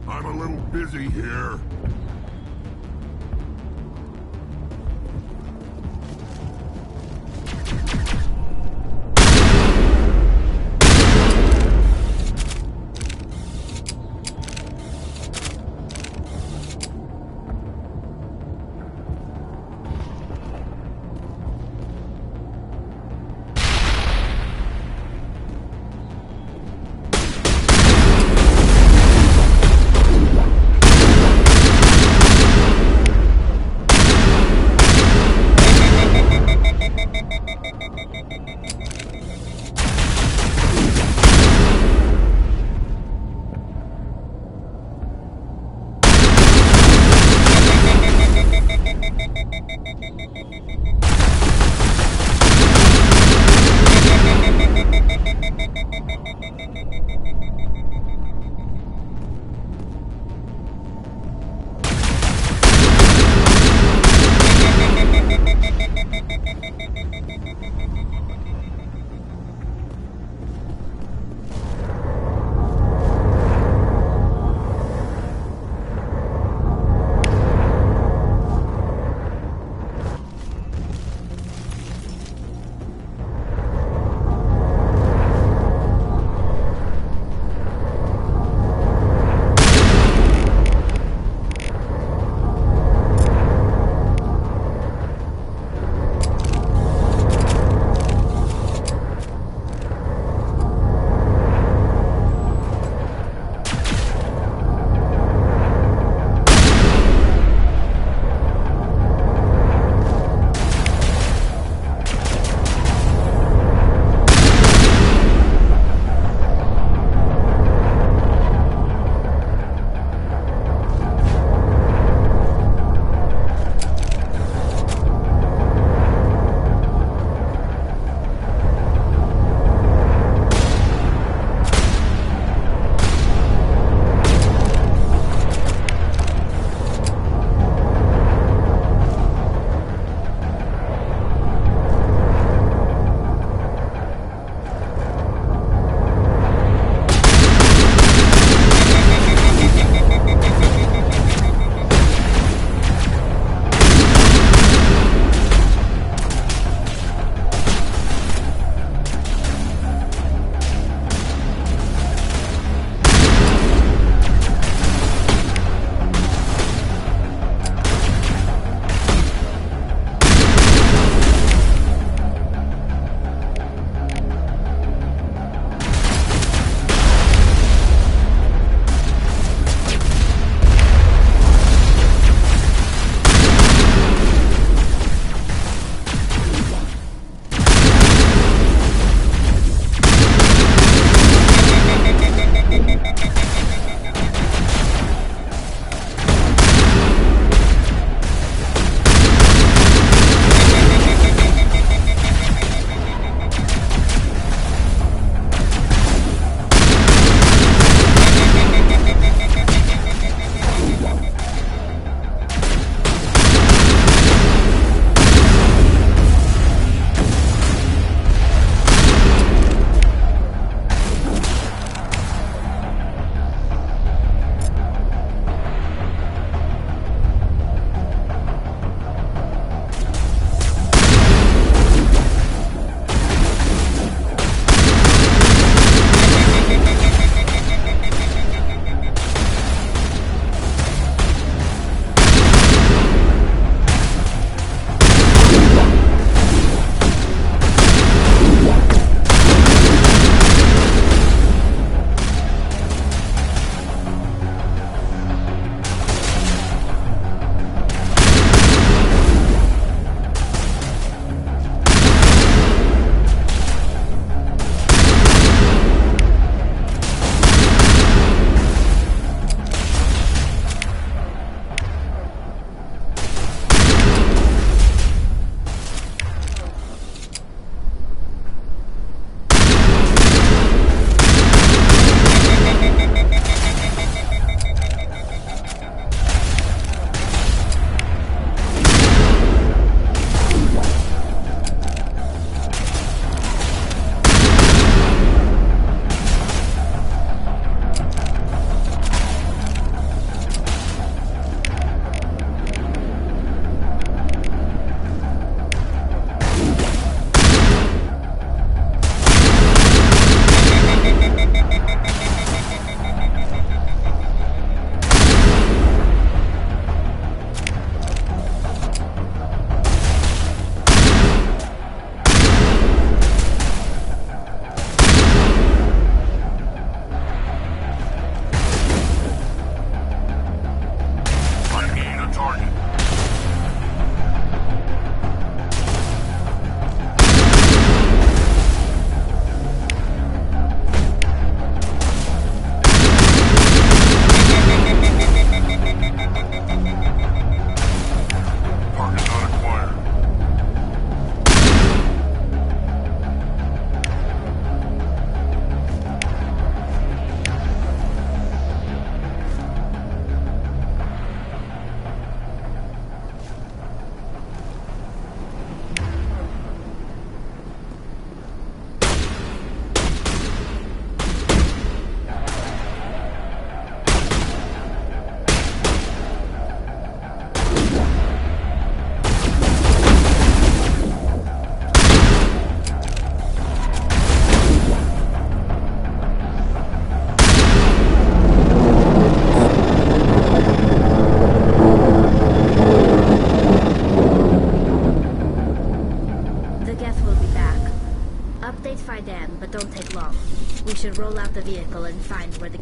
I'm a little busy here.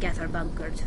Geth are bunkered.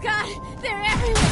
God! They're everywhere!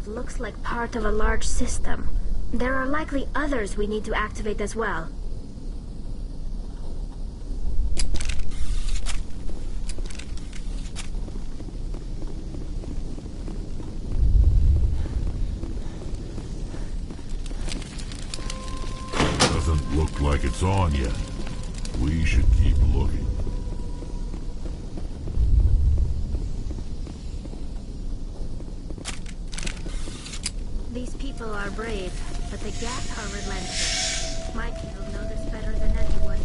Looks like part of a large system. There are likely others we need to activate as well. Doesn't look like it's on yet. We should keep looking. These people are brave, but the Geth are relentless. My people know this better than anyone.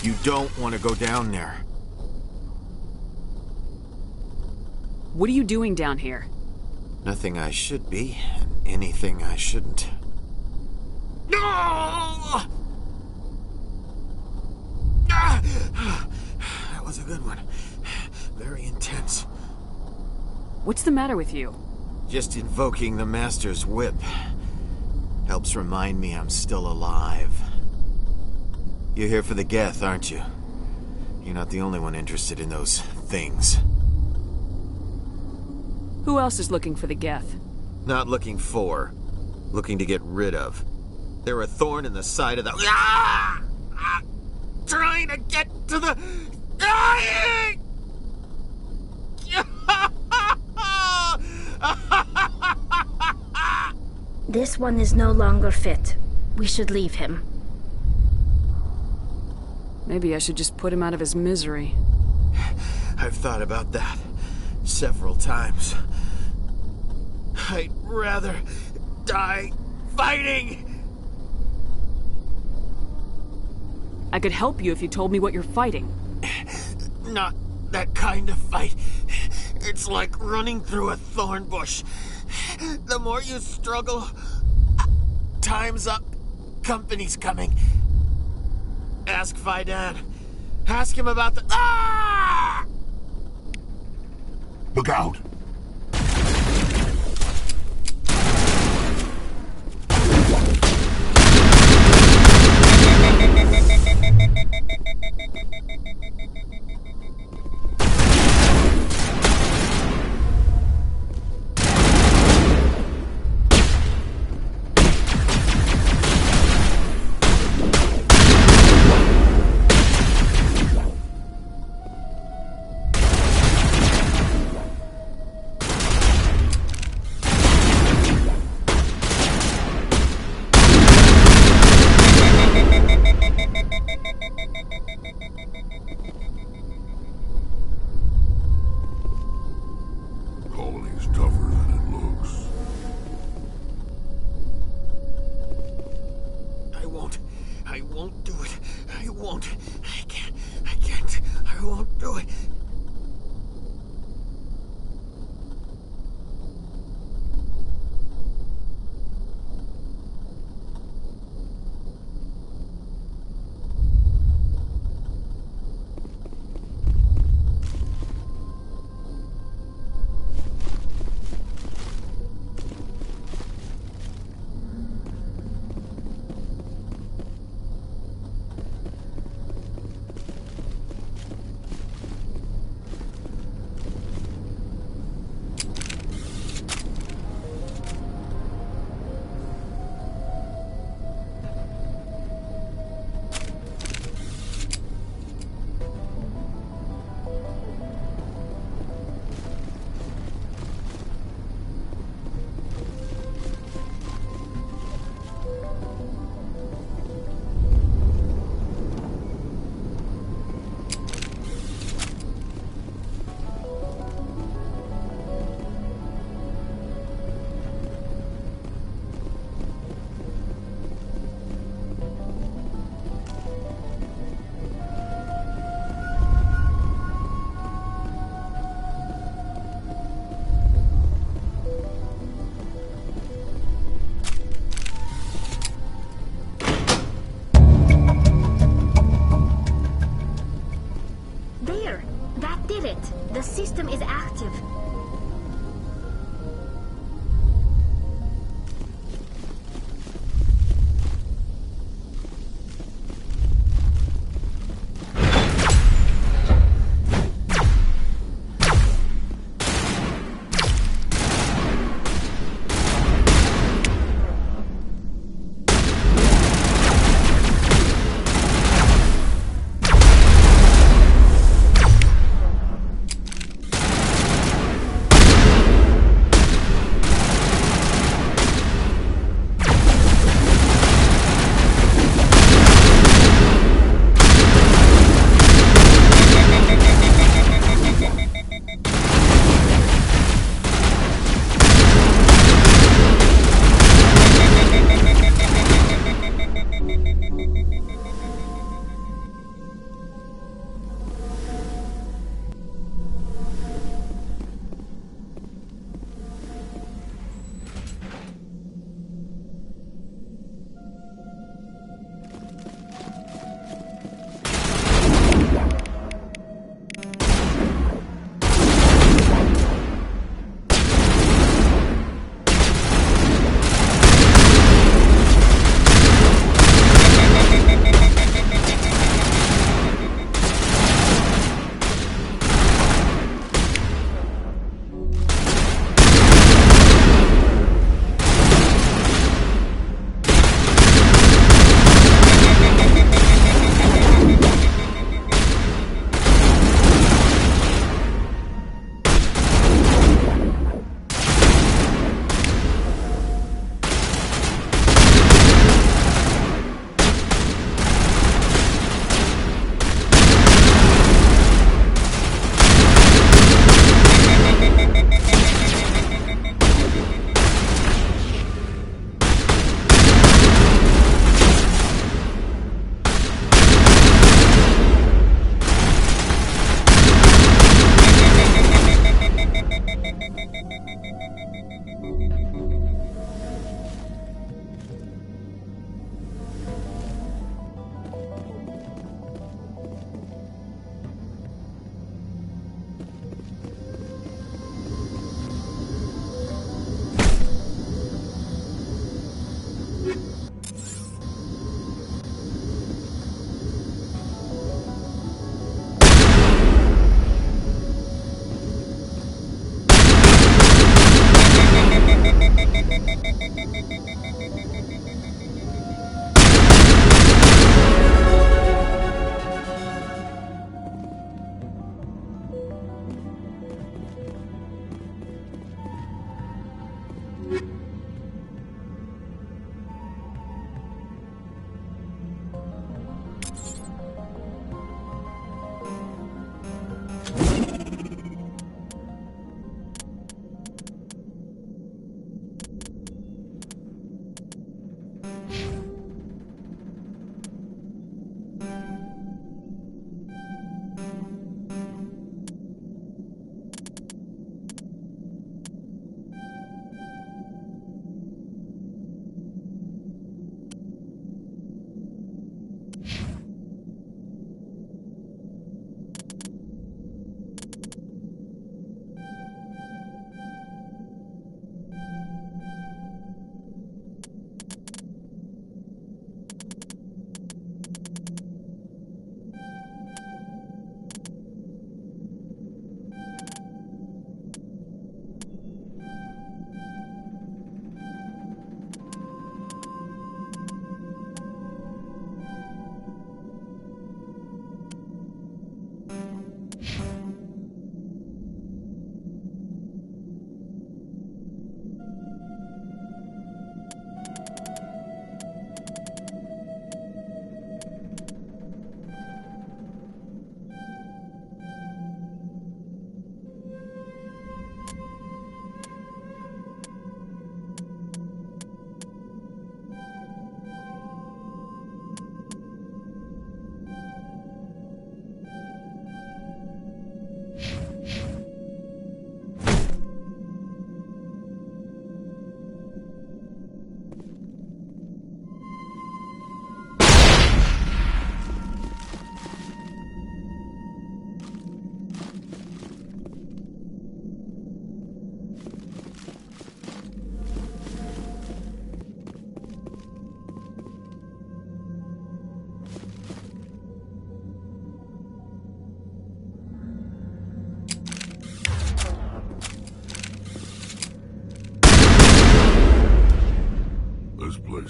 You don't want to go down there. What are you doing down here? Nothing I should be, and anything I shouldn't. No! That was a good one. Very intense. What's the matter with you? Just invoking the Master's whip helps remind me I'm still alive. You're here for the Geth, aren't you? You're not the only one interested in those things. Who else is looking for the Geth? Not looking for. Looking to get rid of. They're a thorn in the side of the... Ah! Ah! Trying to get to the... Dying! This one is no longer fit. We should leave him. Maybe I should just put him out of his misery. I've thought about that several times. I'd rather die fighting! I could help you if you told me what you're fighting. Not that kind of fight. It's like running through a thorn bush. The more you struggle, time's up. Company's coming. Ask Faidan. Ask him about the... Ah! Look out! Colony's tougher than it looks. I won't do it. I won't. I can't. I won't do it. The system is active.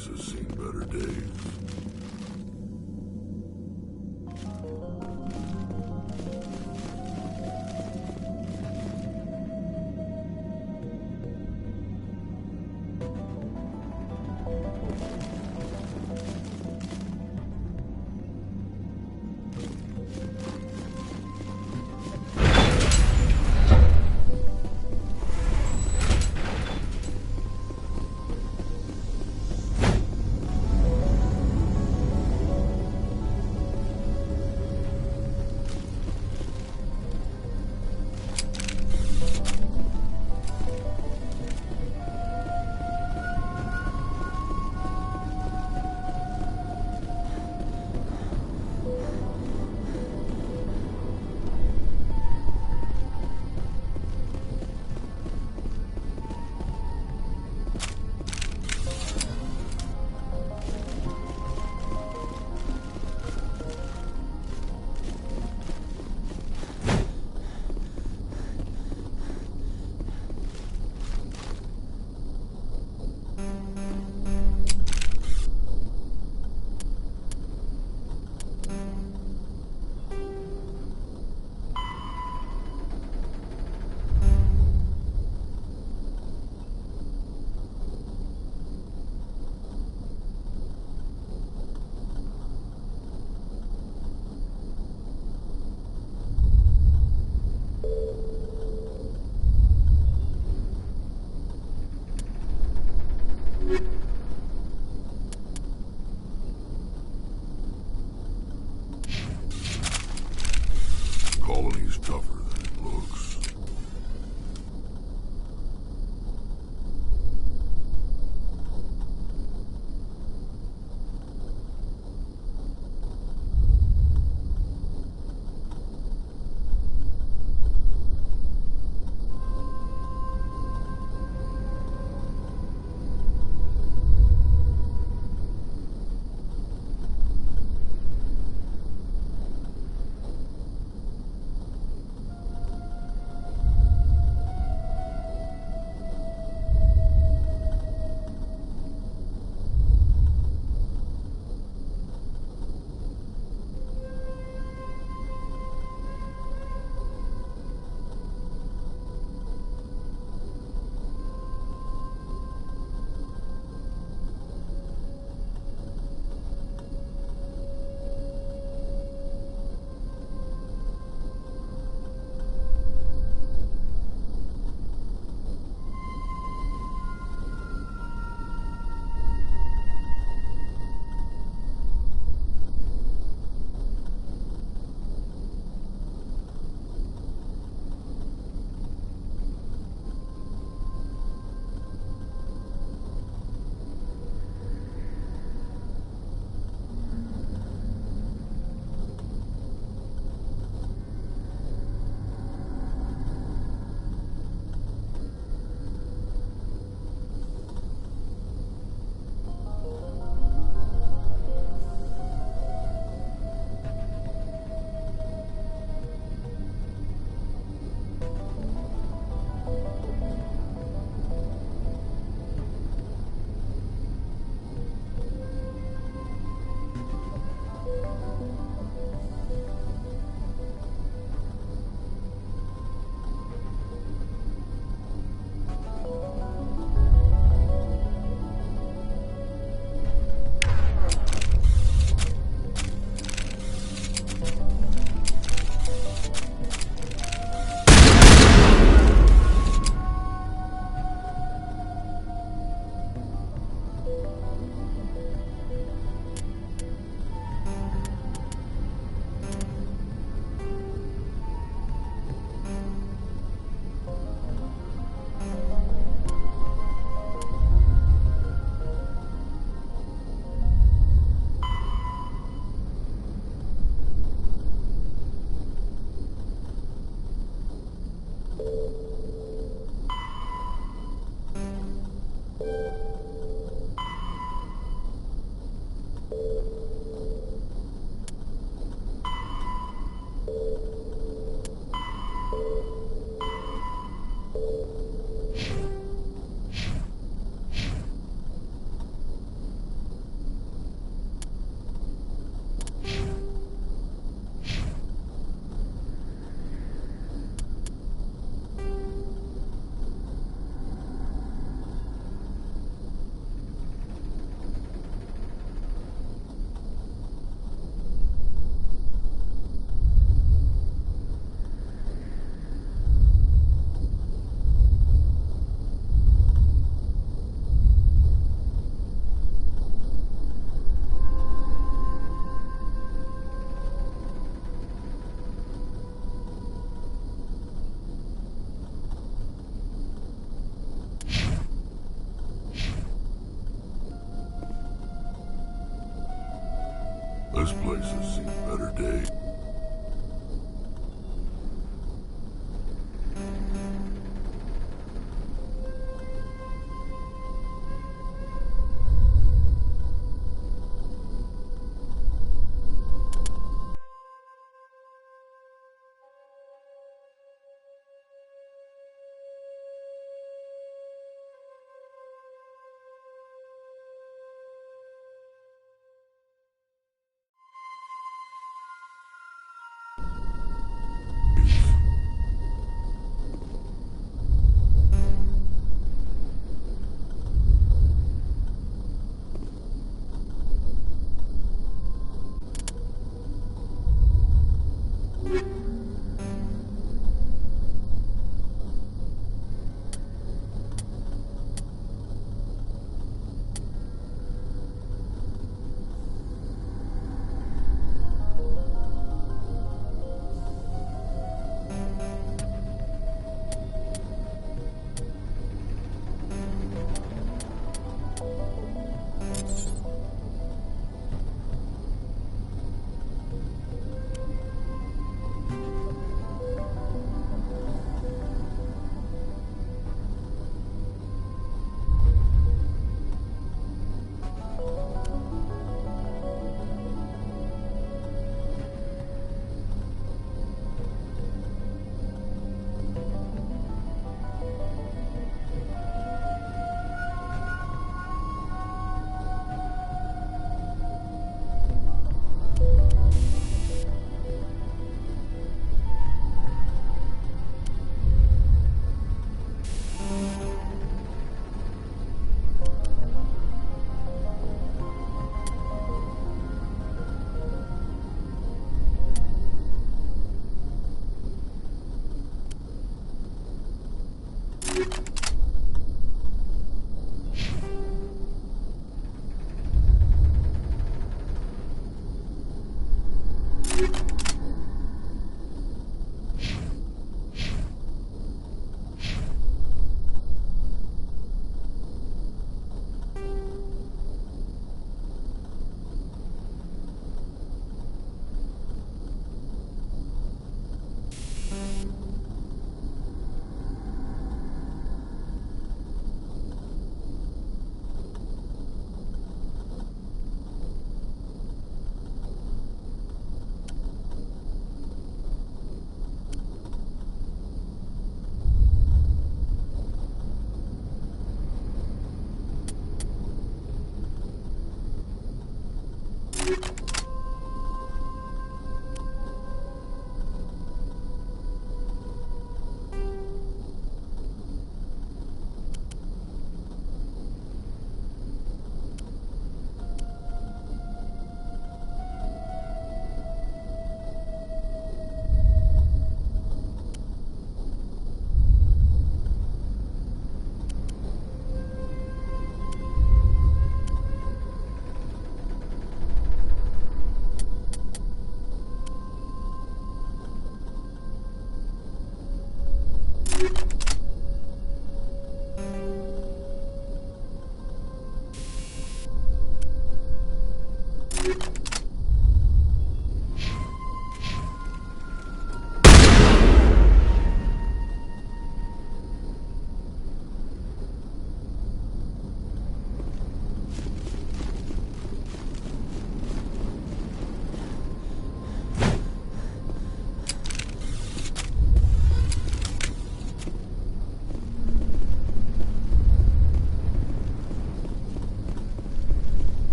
Alex has seen better days. Colony's tougher than it looks. place has seen better days.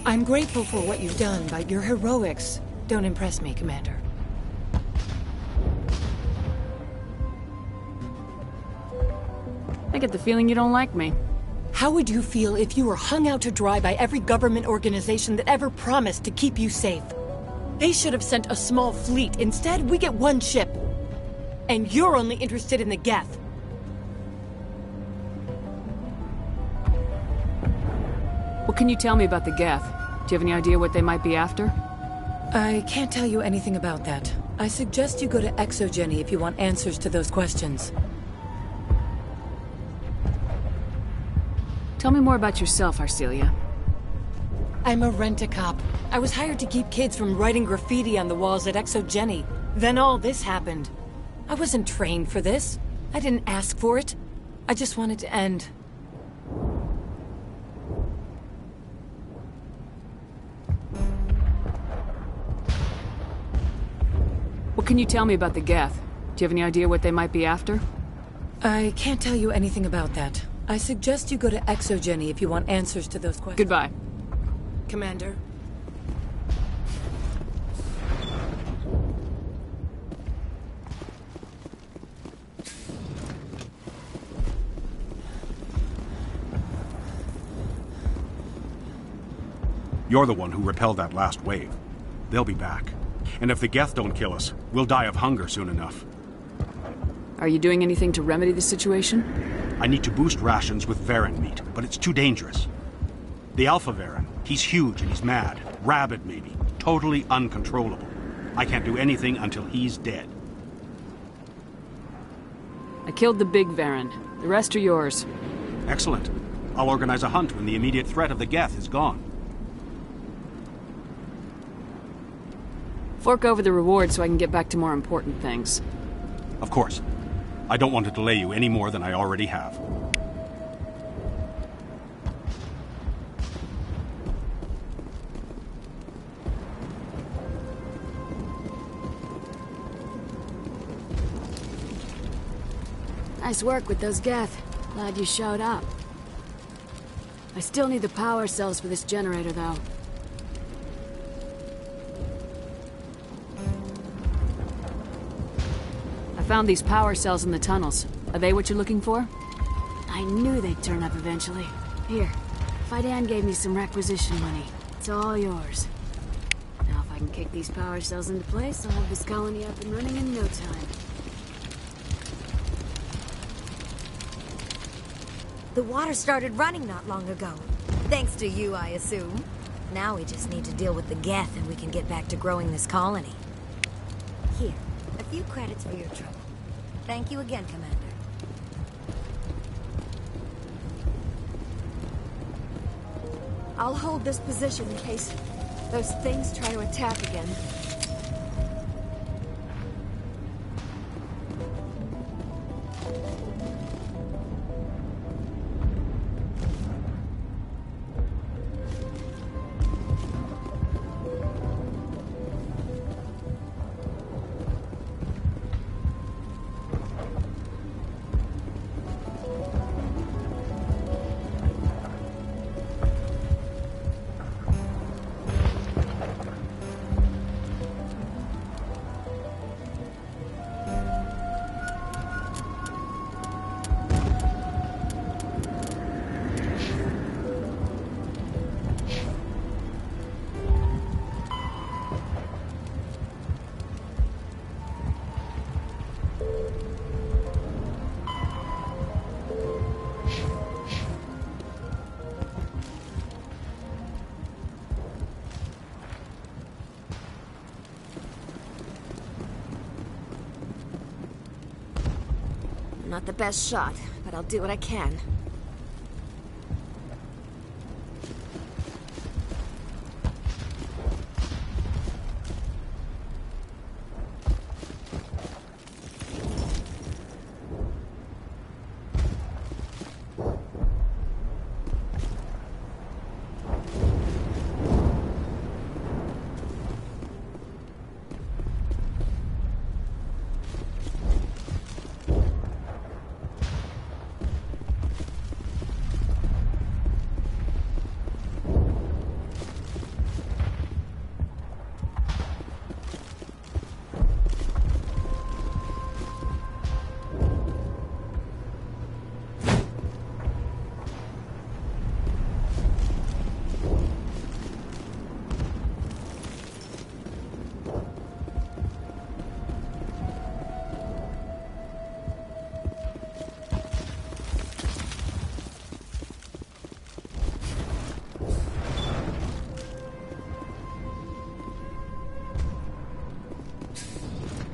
I'm grateful for what you've done, but your heroics don't impress me, Commander. I get the feeling you don't like me. How would you feel if you were hung out to dry by every government organization that ever promised to keep you safe? They should have sent a small fleet. Instead, we get one ship. And you're only interested in the Geth. What can you tell me about the Geth? Do you have any idea what they might be after? I can't tell you anything about that. I suggest you go to Exogeny if you want answers to those questions. Tell me more about yourself, Arcelia. I'm a rent-a-cop. I was hired to keep kids from writing graffiti on the walls at Exogeny. Then all this happened. I wasn't trained for this. I didn't ask for it. I just wanted to end. What can you tell me about the Geth? Do you have any idea what they might be after? I can't tell you anything about that. I suggest you go to Exogeny if you want answers to those questions. Goodbye. Commander. You're the one who repelled that last wave. They'll be back. And if the Geth don't kill us, we'll die of hunger soon enough. Are you doing anything to remedy the situation? I need to boost rations with Varren meat, but it's too dangerous. The Alpha Varren, he's huge and he's mad. Rabid, maybe. Totally uncontrollable. I can't do anything until he's dead. I killed the big Varren. The rest are yours. Excellent. I'll organize a hunt when the immediate threat of the Geth is gone. Fork over the reward so I can get back to more important things. Of course. I don't want to delay you any more than I already have. Nice work with those Geth. Glad you showed up. I still need the power cells for this generator, though. I found these power cells in the tunnels. Are they what you're looking for? I knew they'd turn up eventually. Here, Faidan gave me some requisition money. It's all yours. Now if I can kick these power cells into place, I'll have this colony up and running in no time. The water started running not long ago. Thanks to you, I assume. Now we just need to deal with the Geth and we can get back to growing this colony. Here, a few credits for your trouble. Thank you again, Commander. I'll hold this position in case those things try to attack again. I'm not the best shot, but I'll do what I can.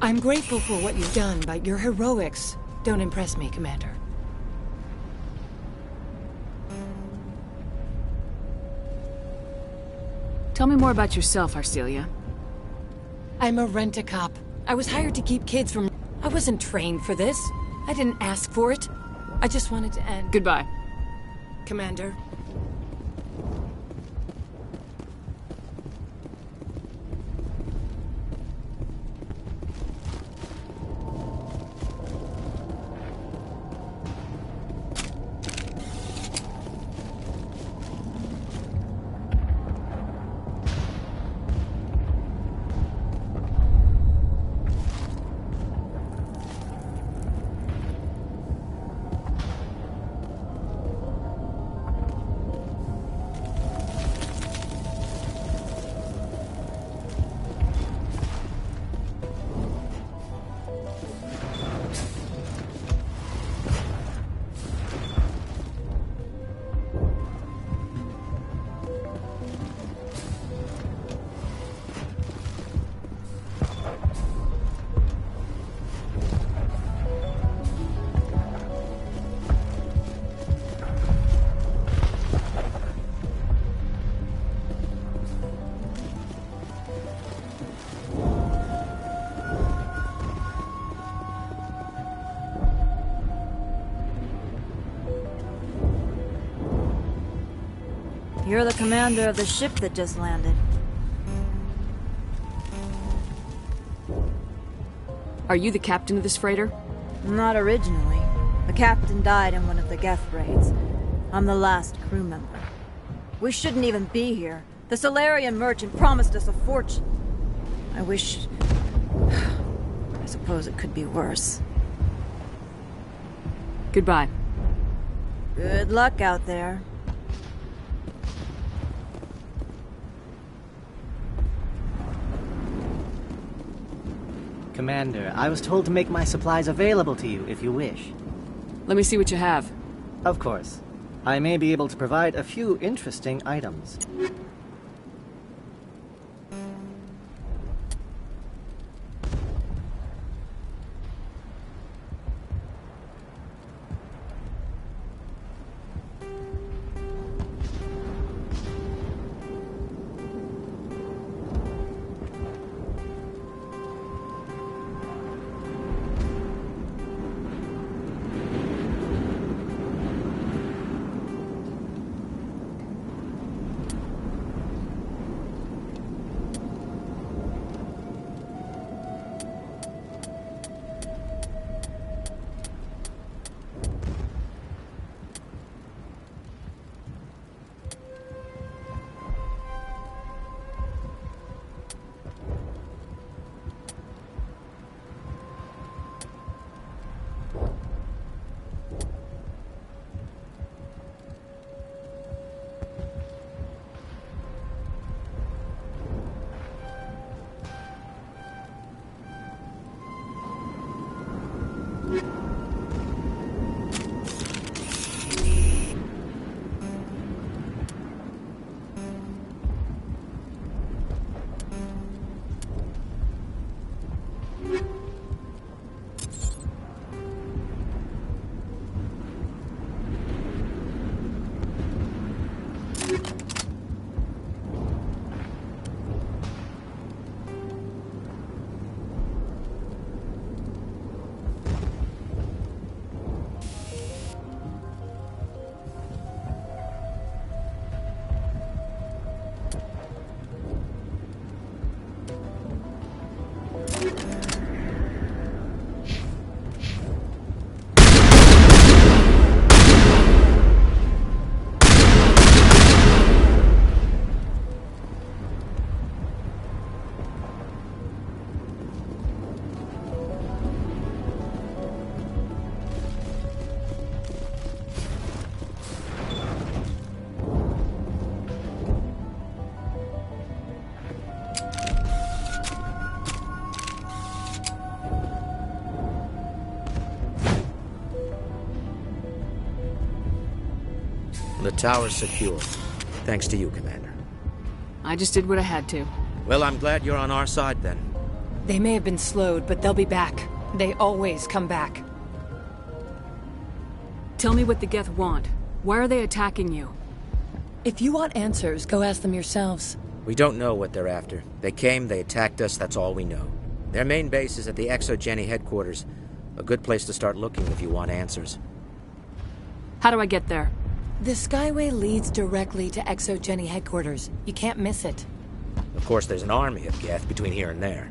I'm grateful for what you've done, but your heroics don't impress me, Commander. Tell me more about yourself, Arcelia. I'm a rent-a-cop. I was hired to keep kids from... I wasn't trained for this. I didn't ask for it. I just wanted to end... Goodbye. Commander. You're the commander of the ship that just landed. Are you the captain of this freighter? Not originally. The captain died in one of the Geth raids. I'm the last crew member. We shouldn't even be here. The Solarian merchant promised us a fortune. I wish... I suppose it could be worse. Goodbye. Good luck out there. Commander, I was told to make my supplies available to you if you wish. Let me see what you have. Of course. I may be able to provide a few interesting items. The tower's secure. Thanks to you, Commander. I just did what I had to. Well, I'm glad you're on our side, then. They may have been slowed, but they'll be back. They always come back. Tell me what the Geth want. Why are they attacking you? If you want answers, go ask them yourselves. We don't know what they're after. They came, they attacked us, that's all we know. Their main base is at the ExoGeni headquarters. A good place to start looking if you want answers. How do I get there? The Skyway leads directly to ExoGeni headquarters. You can't miss it. Of course, there's an army of Geth between here and there.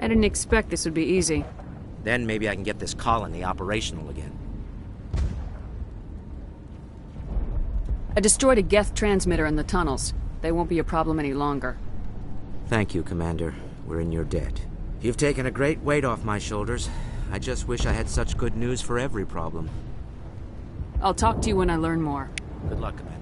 I didn't expect this would be easy. Then maybe I can get this colony operational again. I destroyed a Geth transmitter in the tunnels. They won't be a problem any longer. Thank you, Commander. We're in your debt. You've taken a great weight off my shoulders. I just wish I had such good news for every problem. I'll talk to you when I learn more. Good luck, Commander.